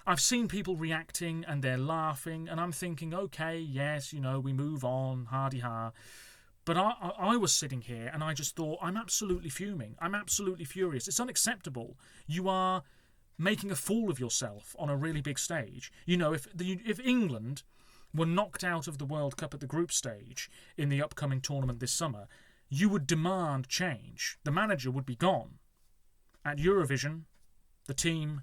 I've seen people reacting and they're laughing. And I'm thinking, okay, yes, you know, we move on, hardy-ha. But I was sitting here and I just thought, I'm absolutely fuming. I'm absolutely furious. It's unacceptable. You are making a fool of yourself on a really big stage. You know, if England were knocked out of the World Cup at the group stage in the upcoming tournament this summer, you would demand change. The manager would be gone. At Eurovision, the team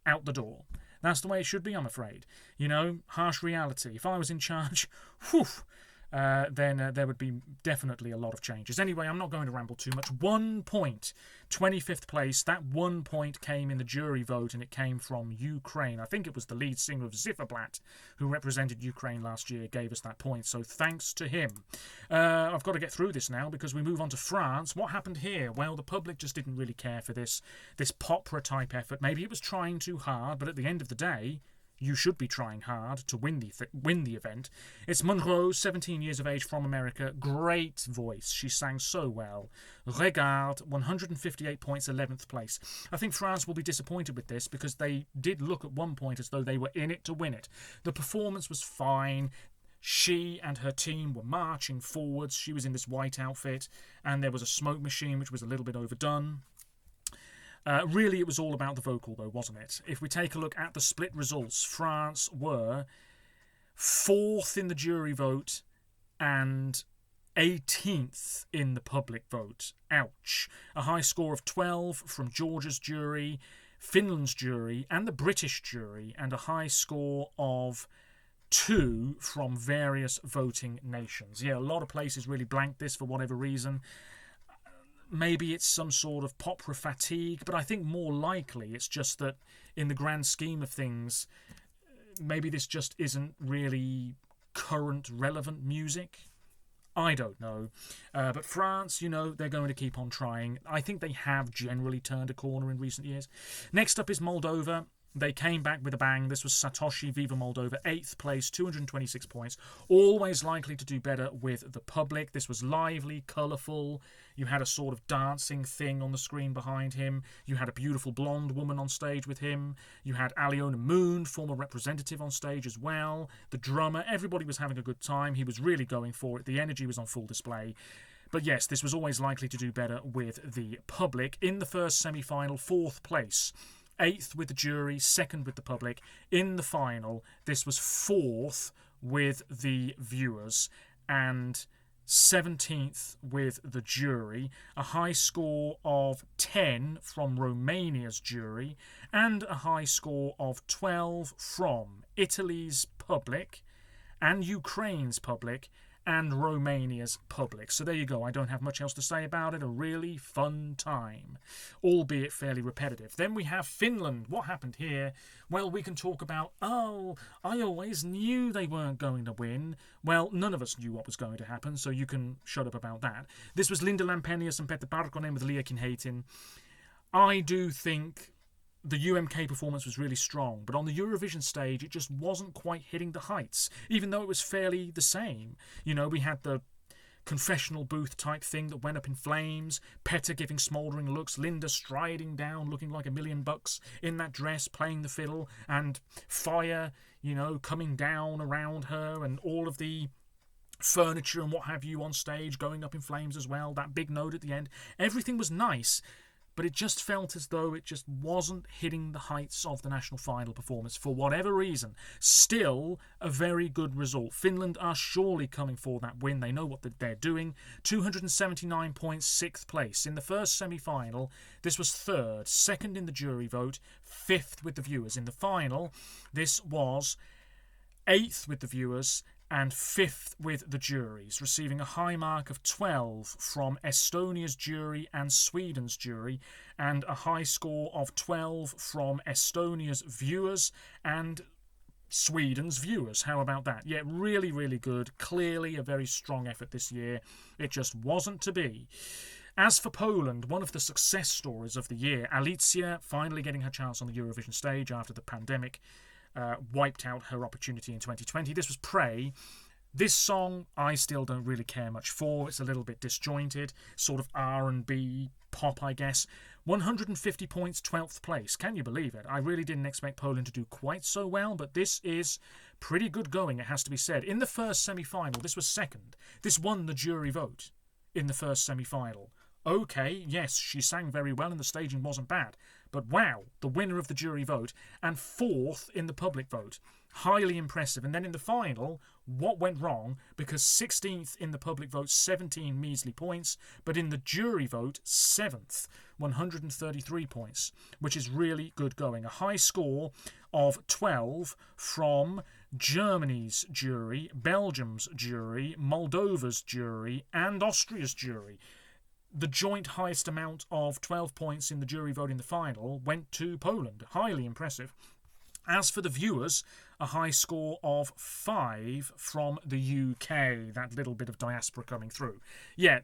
out the door. That's the way it should be, I'm afraid. You know, harsh reality. If I was in charge, whew, then there would be definitely a lot of changes. Anyway, I'm not going to ramble too much. 1 point, 25th place. That 1 point came in the jury vote, and it came from Ukraine. I think it was the lead singer of Zifferblatt, who represented Ukraine last year, gave us that point. So thanks to him. I've got to get through this now because we move on to France. What happened here? Well, the public just didn't really care for this opera-type effort. Maybe it was trying too hard, but at the end of the day, you should be trying hard to win the event. It's Monroe, 17 years of age, from America. Great voice. She sang so well. Regarde, 158 points, 11th place. I think France will be disappointed with this because they did look at one point as though they were in it to win it. The performance was fine. She and her team were marching forwards. She was in this white outfit, and there was a smoke machine which was a little bit overdone. Really, it was all about the vocal, though, wasn't it? If we take a look at the split results, France were 4th in the jury vote and 18th in the public vote. Ouch. A high score of 12 from Georgia's jury, Finland's jury, and the British jury, and a high score of 2 from various voting nations. Yeah, a lot of places really blanked this for whatever reason. Maybe it's some sort of opera fatigue, but I think more likely it's just that in the grand scheme of things, maybe this just isn't really current relevant music. I don't know. But France, you know, they're going to keep on trying. I think they have generally turned a corner in recent years. Next up is Moldova. They came back with a bang. This was Satoshi, Viva Moldova, 8th place, 226 points. Always likely to do better with the public. This was lively, colourful. You had a sort of dancing thing on the screen behind him. You had a beautiful blonde woman on stage with him. You had Aliona Moon, former representative, on stage as well. The drummer, everybody was having a good time. He was really going for it. The energy was on full display. But yes, this was always likely to do better with the public. In the first semi-final, 4th place. 8th with the jury, 2nd with the public. In the final, this was 4th with the viewers and 17th with the jury. A high score of 10 from Romania's jury and a high score of 12 from Italy's public and Ukraine's public and Romania's public. So there you go. I don't have much else to say about it. A really fun time, albeit fairly repetitive. Then we have Finland. What happened here? Well, we can talk about, oh, I always knew they weren't going to win. Well, none of us knew what was going to happen, so you can shut up about that. This was Linda Lampenius and Peter Parkkonen with Liia Kinheitin. I do think the UMK performance was really strong, but on the Eurovision stage, it just wasn't quite hitting the heights, even though it was fairly the same. You know, we had the confessional booth type thing that went up in flames, Petter giving smouldering looks, Linda striding down looking like $1,000,000 in that dress, playing the fiddle, and fire, you know, coming down around her, and all of the furniture and what have you on stage going up in flames as well, that big note at the end. Everything was nice, but it just felt as though it just wasn't hitting the heights of the national final performance for whatever reason. Still, a very good result. Finland are surely coming for that win. They know what they're doing. 279 points, 6th place. In the first semi-final, this was 3rd, 2nd in the jury vote, 5th with the viewers. In the final, this was 8th with the viewers and 5th with the juries, receiving a high mark of 12 from Estonia's jury and Sweden's jury, and a high score of 12 from Estonia's viewers and Sweden's viewers. How about that? Yeah, really, really good. Clearly a very strong effort this year. It just wasn't to be. As for Poland, one of the success stories of the year, Alicja finally getting her chance on the Eurovision stage after the pandemic wiped out her opportunity in 2020. This was Pray. This song I still don't really care much for. It's a little bit disjointed, sort of R&B pop, I guess. 150 points, 12th place. Can you believe it? I really didn't expect Poland to do quite so well, but this is pretty good going, it has to be said. In the first semi-final, this was second. This won the jury vote in the first semi-final. Okay, yes, she sang very well and the staging wasn't bad. But wow, the winner of the jury vote and fourth in the public vote. Highly impressive. And then in the final, what went wrong? Because 16th in the public vote, 17 measly points, but in the jury vote, 7th, 133 points, which is really good going. A high score of 12 from Germany's jury, Belgium's jury, Moldova's jury, and Austria's jury. The joint highest amount of 12 points in the jury vote in the final went to Poland. Highly impressive. As for the viewers, a high score of 5 from the UK. That little bit of diaspora coming through. Yeah,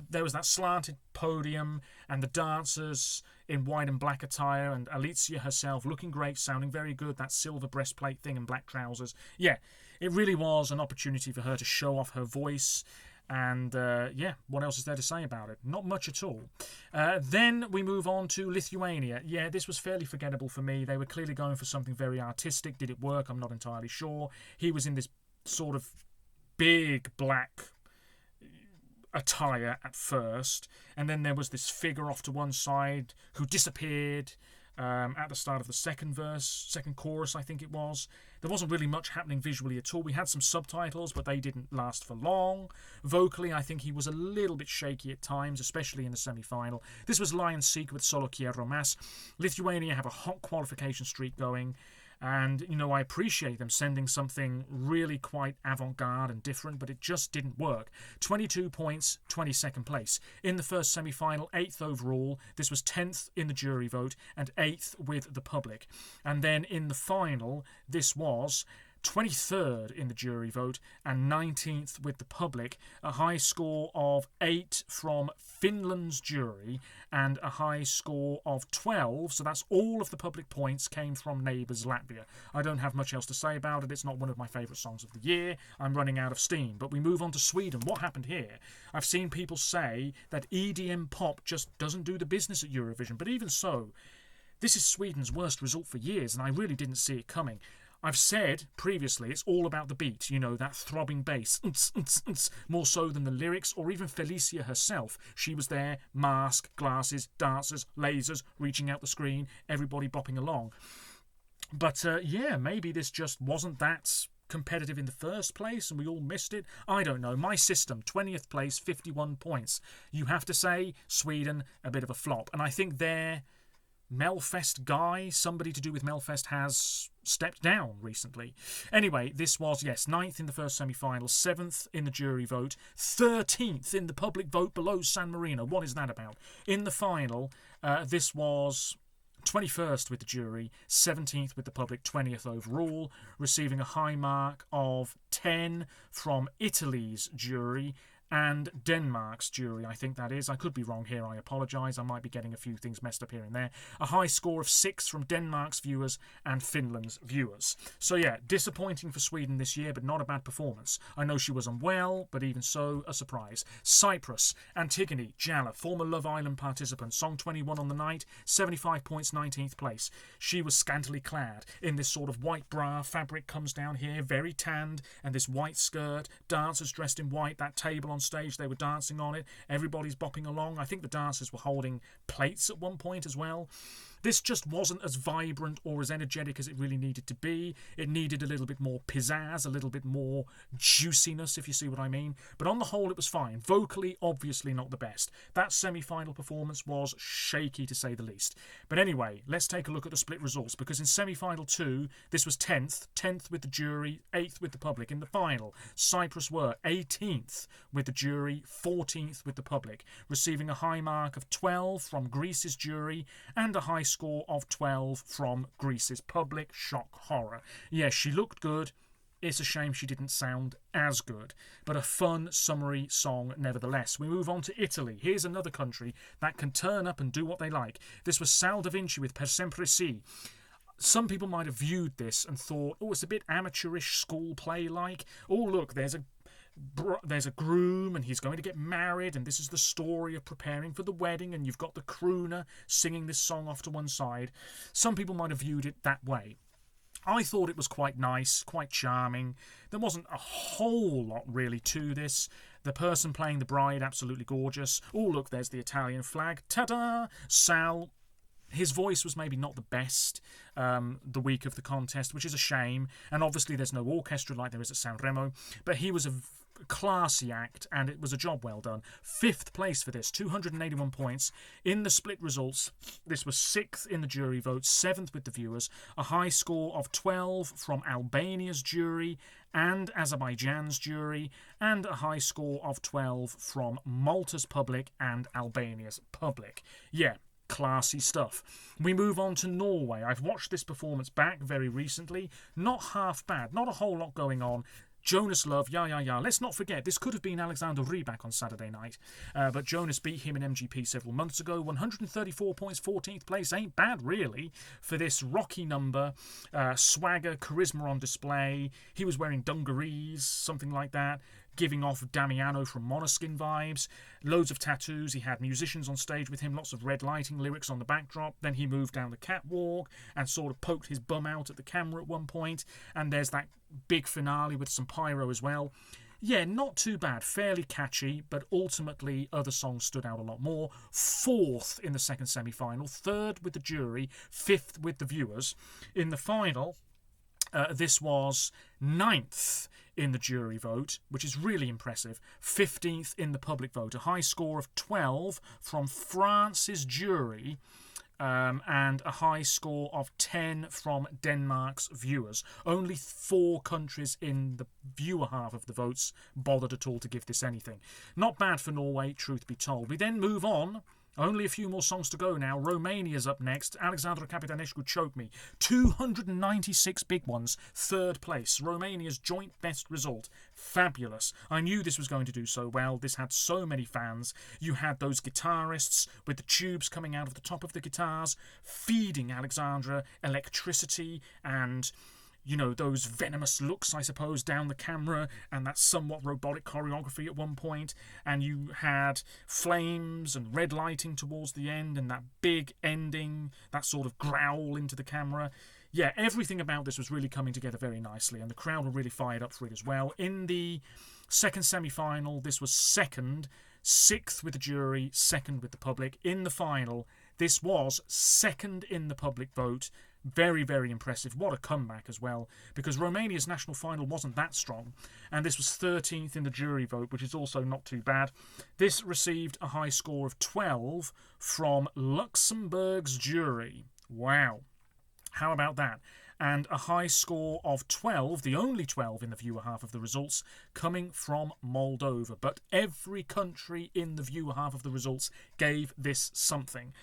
there was that slanted podium and the dancers in white and black attire and Alicja herself looking great, sounding very good. That silver breastplate thing and black trousers. Yeah, it really was an opportunity for her to show off her voice. And yeah, what else is there to say about it? Not much at all. Then we move on to Lithuania. Yeah, this was fairly forgettable for me. They were clearly going for something very artistic. Did it work? I'm not entirely sure. He was in this sort of big black attire at first, and then there was this figure off to one side who disappeared at the start of the second chorus, I think it was. There wasn't really much happening visually at all. We had some subtitles, but they didn't last for long. Vocally, I think he was a little bit shaky at times, especially in the semi-final. This was Lion Seek with Solo Quiero Mas. Lithuania have a hot qualification streak going. And, you know, I appreciate them sending something really quite avant-garde and different, but it just didn't work. 22 points, 22nd place. In the first semi-final, 8th overall. This was 10th in the jury vote and 8th with the public. And then in the final, this was 23rd in the jury vote and 19th with the public, a high score of 8 from Finland's jury and a high score of 12, so that's all of the public points came from neighbours Latvia. I don't have much else to say about it. It's not one of my favourite songs of the year. I'm running out of steam. But we move on to Sweden. What happened here? I've seen people say that EDM pop just doesn't do the business at Eurovision, but even so, this is Sweden's worst result for years, and I really didn't see it coming. I've said previously it's all about the beat, you know, that throbbing bass, more so than the lyrics or even Felicia herself. She was there, mask, glasses, dancers, lasers, reaching out the screen, everybody bopping along. But yeah, maybe this just wasn't that competitive in the first place and we all missed it. I don't know. My system, 20th place, 51 points. You have to say, Sweden, a bit of a flop. And I think their Melfest guy, somebody to do with Melfest, has stepped down recently. Anyway, this was, yes, 9th in the first semi-final, 7th in the jury vote, 13th in the public vote below San Marino. What is that about? In the final, this was 21st with the jury, 17th with the public, 20th overall, receiving a high mark of 10 from Italy's jury and Denmark's jury, I think that is. I could be wrong here, I apologise. I might be getting a few things messed up here and there. A high score of 6 from Denmark's viewers and Finland's viewers. So yeah, disappointing for Sweden this year, but not a bad performance. I know she was unwell, but even so, a surprise. Cyprus, Antigone, Jala, former Love Island participant, song 21 on the night, 75 points, 19th place. She was scantily clad in this sort of white bra, fabric comes down here, very tanned, and this white skirt, dancers dressed in white, that table on stage, they were dancing on it, everybody's bopping along. I think the dancers were holding plates at one point as well. This just wasn't as vibrant or as energetic as it really needed to be. It needed a little bit more pizzazz, a little bit more juiciness, if you see what I mean. But on the whole, it was fine. Vocally, obviously not the best. That semi-final performance was shaky, to say the least. But anyway, let's take a look at the split results, because in semi-final 2, this was 10th with the jury, 8th with the public. In the final, Cyprus were 18th with the jury, 14th with the public, receiving a high mark of 12 from Greece's jury and a high score of 12 from Greece's public. Shock horror. Yes, she looked good. It's a shame she didn't sound as good, but a fun, summery song nevertheless. We move on to Italy. Here's another country that can turn up and do what they like. This was Sal Da Vinci with Per Sempre Si. Some people might have viewed this and thought, oh, it's a bit amateurish school play-like. Oh, look, there's a groom and he's going to get married and this is the story of preparing for the wedding and you've got the crooner singing this song off to one side. Some people might have viewed it that way. I thought it was quite nice, quite charming. There wasn't a whole lot really to this. The person playing the bride, absolutely gorgeous. Oh, look, there's the Italian flag. Ta-da! Sal, his voice was maybe not the best the week of the contest, which is a shame. And obviously there's no orchestra like there is at Sanremo. But he was a classy act and it was a job well done. 5th place for this, 281 points. In the split results, this was 6th in the jury vote, 7th with the viewers, a high score of 12 from Albania's jury and Azerbaijan's jury, and a high score of 12 from Malta's public and Albania's public. Yeah, classy stuff. We move on to Norway. I've watched this performance back very recently. Not half bad, not a whole lot going on. Jonas Love, yeah. Let's not forget, this could have been Alexander Rybak on Saturday night, but Jonas beat him in MGP several months ago. 134 points, 14th place. Ain't bad, really, for this rocky number. Swagger, charisma on display. He was wearing dungarees, something like that, giving off Damiano from Måneskin vibes. Loads of tattoos. He had musicians on stage with him, lots of red lighting, lyrics on the backdrop. Then he moved down the catwalk and sort of poked his bum out at the camera at one point. And there's that big finale with some pyro as well. Yeah, not too bad, fairly catchy, but ultimately other songs stood out a lot more. 4th in the second semi-final, 3rd with the jury, 5th with the viewers. In the final, this was 9th in the jury vote, which is really impressive. 15th in the public vote, a high score of 12 from France's jury, and a high score of 10 from Denmark's viewers. Only 4 countries in the viewer half of the votes bothered at all to give this anything. Not bad for Norway, truth be told. We then move on. Only a few more songs to go now. Romania's up next. Alexandra Capitanescu choked me. 296 big ones. 3rd place. Romania's joint best result. Fabulous. I knew this was going to do so well. This had so many fans. You had those guitarists with the tubes coming out of the top of the guitars, feeding Alexandra electricity and, you know, those venomous looks, I suppose, down the camera, and that somewhat robotic choreography at one point. And you had flames and red lighting towards the end, and that big ending, that sort of growl into the camera. Yeah, everything about this was really coming together very nicely, and the crowd were really fired up for it as well. In the second semi-final, this was 2nd, 6th with the jury, 2nd with the public. In the final, this was 2nd in the public vote. Very, very impressive. What a comeback as well, because Romania's national final wasn't that strong, and this was 13th in the jury vote, which is also not too bad. This received a high score of 12 from Luxembourg's jury. Wow. How about that? And a high score of 12, the only 12 in the viewer half of the results, coming from Moldova. But every country in the viewer half of the results gave this something.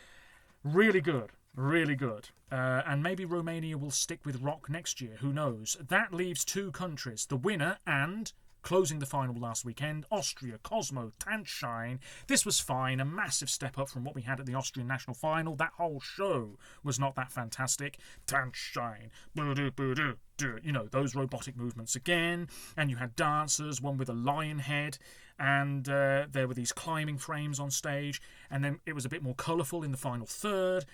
Really good. Really good. And maybe Romania will stick with rock next year. Who knows? That leaves 2 countries. The winner and, closing the final last weekend, Austria, Cosmo, Tanzschein. This was fine. A massive step up from what we had at the Austrian national final. That whole show was not that fantastic. Tanzschein. You know, those robotic movements again. And you had dancers, one with a lion head. And there were these climbing frames on stage. And then it was a bit more colourful in the final third.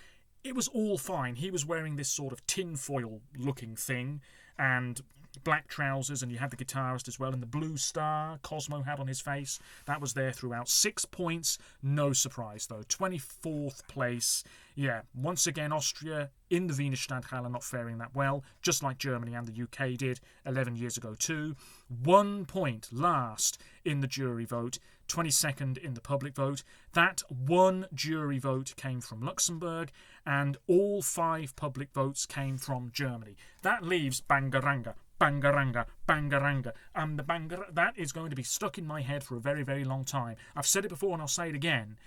It was all fine. He was wearing this sort of tinfoil looking thing and black trousers, and you had the guitarist as well, and the blue star Cosmo had on his face. That was there throughout. 6 points, no surprise though. 24th place. Yeah, once again Austria in the Wiener Stadthalle not faring that well, just like Germany and the UK did 11 years ago too. 1 point last in the jury vote, 22nd in the public vote. That 1 jury vote came from Luxembourg, and all 5 public votes came from Germany. That leaves Bangaranga. Bangaranga, Bangaranga, and the Bangaranga, that is going to be stuck in my head for a very, very long time. I've said it before and I'll say it again.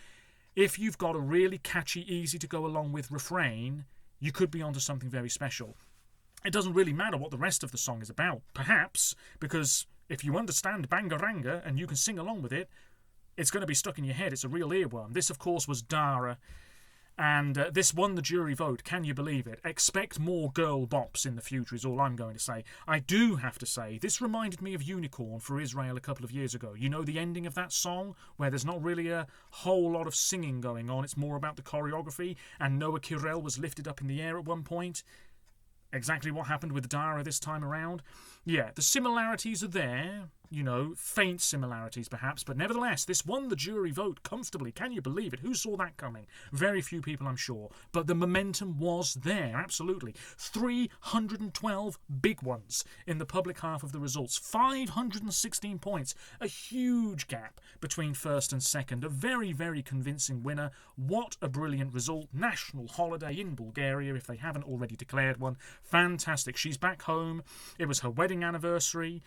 If you've got a really catchy, easy to go along with refrain, you could be onto something very special. it doesn't really matter what the rest of the song is about. Perhaps because if you understand Bangaranga and you can sing along with it, it's going to be stuck in your head. It's a real earworm. This, of course, was Dara. And this won the jury vote. Can you believe it? Expect more girl bops in the future is all I'm going to say. I do have to say, this reminded me of Unicorn for Israel a couple of years ago. You know the ending of that song, where there's not really a whole lot of singing going on. It's more about the choreography, and Noah Kirel was lifted up in the air at one point. Exactly what happened with Dara this time around. Yeah, the similarities are there, you know, faint similarities perhaps, but nevertheless, this won the jury vote comfortably. Can you believe it? Who saw that coming? Very few people, I'm sure. But the momentum was there, absolutely. 312 big ones in the public half of the results. 516 points. A huge gap between first and second. A very, very convincing winner. What a brilliant result. National holiday in Bulgaria, if they haven't already declared one. Fantastic. She's back home. It was her wedding anniversary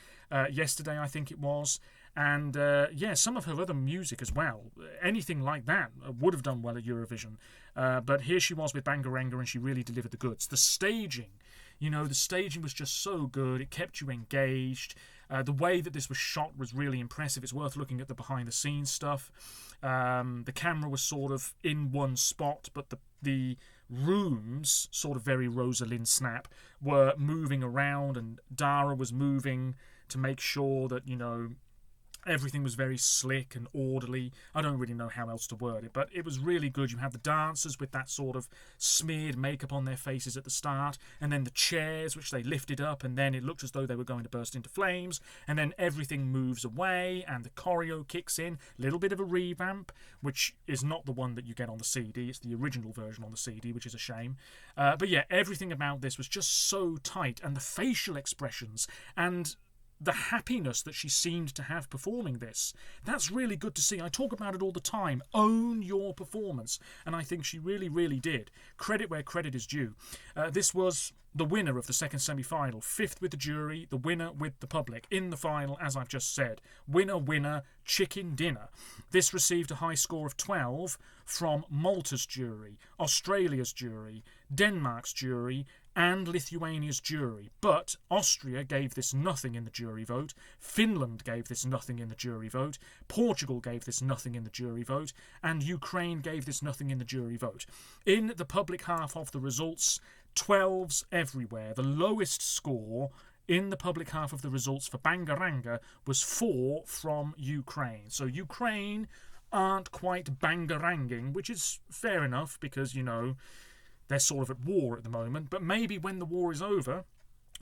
yesterday, I think it was. And yeah, some of her other music as well. Anything like that would have done well at Eurovision. But here she was with Bangaranga, and she really delivered the goods. The staging, you know, the staging was just so good. It kept you engaged. The way that this was shot was really impressive. It's worth looking at the behind-the-scenes stuff. The camera was sort of in one spot, but the rooms, sort of very Rosalind Snap, were moving around, and Dara was moving to make sure that, you know, everything was very slick and orderly. I don't really know how else to word it, but it was really good. You had the dancers with that sort of smeared makeup on their faces at the start, and then the chairs, which they lifted up, and then it looked as though they were going to burst into flames, and then everything moves away, and the choreo kicks in. A little bit of a revamp, which is not the one that you get on the CD. It's the original version on the CD, which is a shame. But yeah, everything about this was just so tight, and the facial expressions, and the happiness that she seemed to have performing this. That's really good to see. I talk about it all the time. Own your performance. And I think she really, really did. Credit where credit is due. This was the winner of the second semi-final. Fifth with the jury, the winner with the public. In the final, as I've just said. Winner, winner, chicken dinner. This received a high score of 12 from Malta's jury, Australia's jury, Denmark's jury, and Lithuania's jury. But Austria gave this nothing in the jury vote, Finland gave this nothing in the jury vote, Portugal gave this nothing in the jury vote, and Ukraine gave this nothing in the jury vote. In the public half of the results, 12s everywhere. The lowest score in the public half of the results for Bangaranga was 4 from Ukraine. So Ukraine aren't quite bangaranging, which is fair enough because, you know, they're sort of at war at the moment, but maybe when the war is over,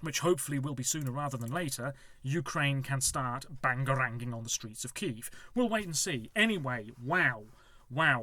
which hopefully will be sooner rather than later, Ukraine can start bangaranging on the streets of Kyiv. We'll wait and see. Anyway, wow,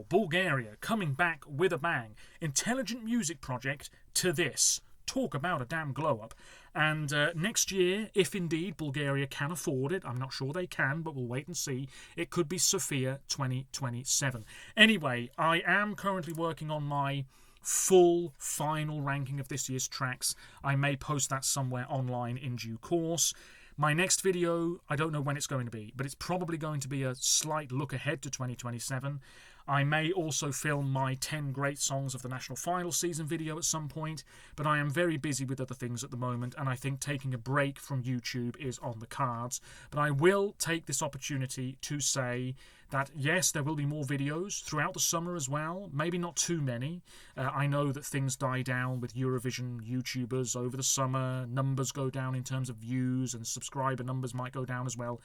Bulgaria coming back with a bang. Intelligent music project to this. Talk about a damn glow-up. And next year, if indeed Bulgaria can afford it, I'm not sure they can, but we'll wait and see, it could be Sofia 2027. Anyway, I am currently working on my full final ranking of this year's tracks. I may post that somewhere online in due course. My next video, I don't know when it's going to be, but it's probably going to be a slight look ahead to 2027. I may also film my 10 great songs of the national final season video at some point, but I am very busy with other things at the moment, and I think taking a break from YouTube is on the cards. But I will take this opportunity to say that yes, there will be more videos throughout the summer as well, maybe not too many. I know that things die down with Eurovision YouTubers over the summer, numbers go down in terms of views, and subscriber numbers might go down as well.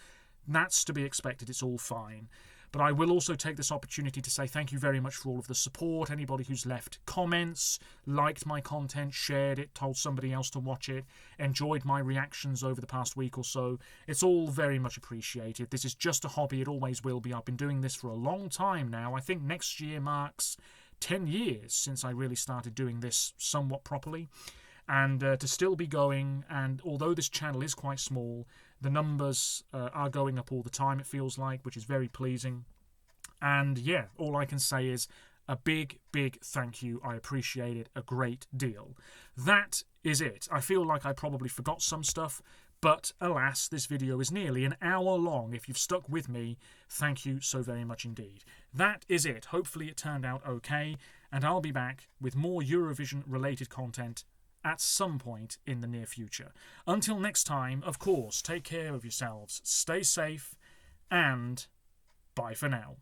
That's to be expected, it's all fine. But I will also take this opportunity to say thank you very much for all of the support. Anybody who's left comments, liked my content, shared it, told somebody else to watch it, enjoyed my reactions over the past week or so. It's all very much appreciated. This is just a hobby. It always will be. I've been doing this for a long time now. I think next year marks 10 years since I really started doing this somewhat properly. And to still be going, and although this channel is quite small, the numbers are going up all the time, it feels like, which is very pleasing. And yeah, all I can say is a big, big thank you. I appreciate it a great deal. That is it. I feel like I probably forgot some stuff, but alas, this video is nearly an hour long. If you've stuck with me, thank you so very much indeed. That is it. Hopefully it turned out okay, and I'll be back with more Eurovision-related content at some point in the near future. Until next time, of course, take care of yourselves, stay safe, and bye for now.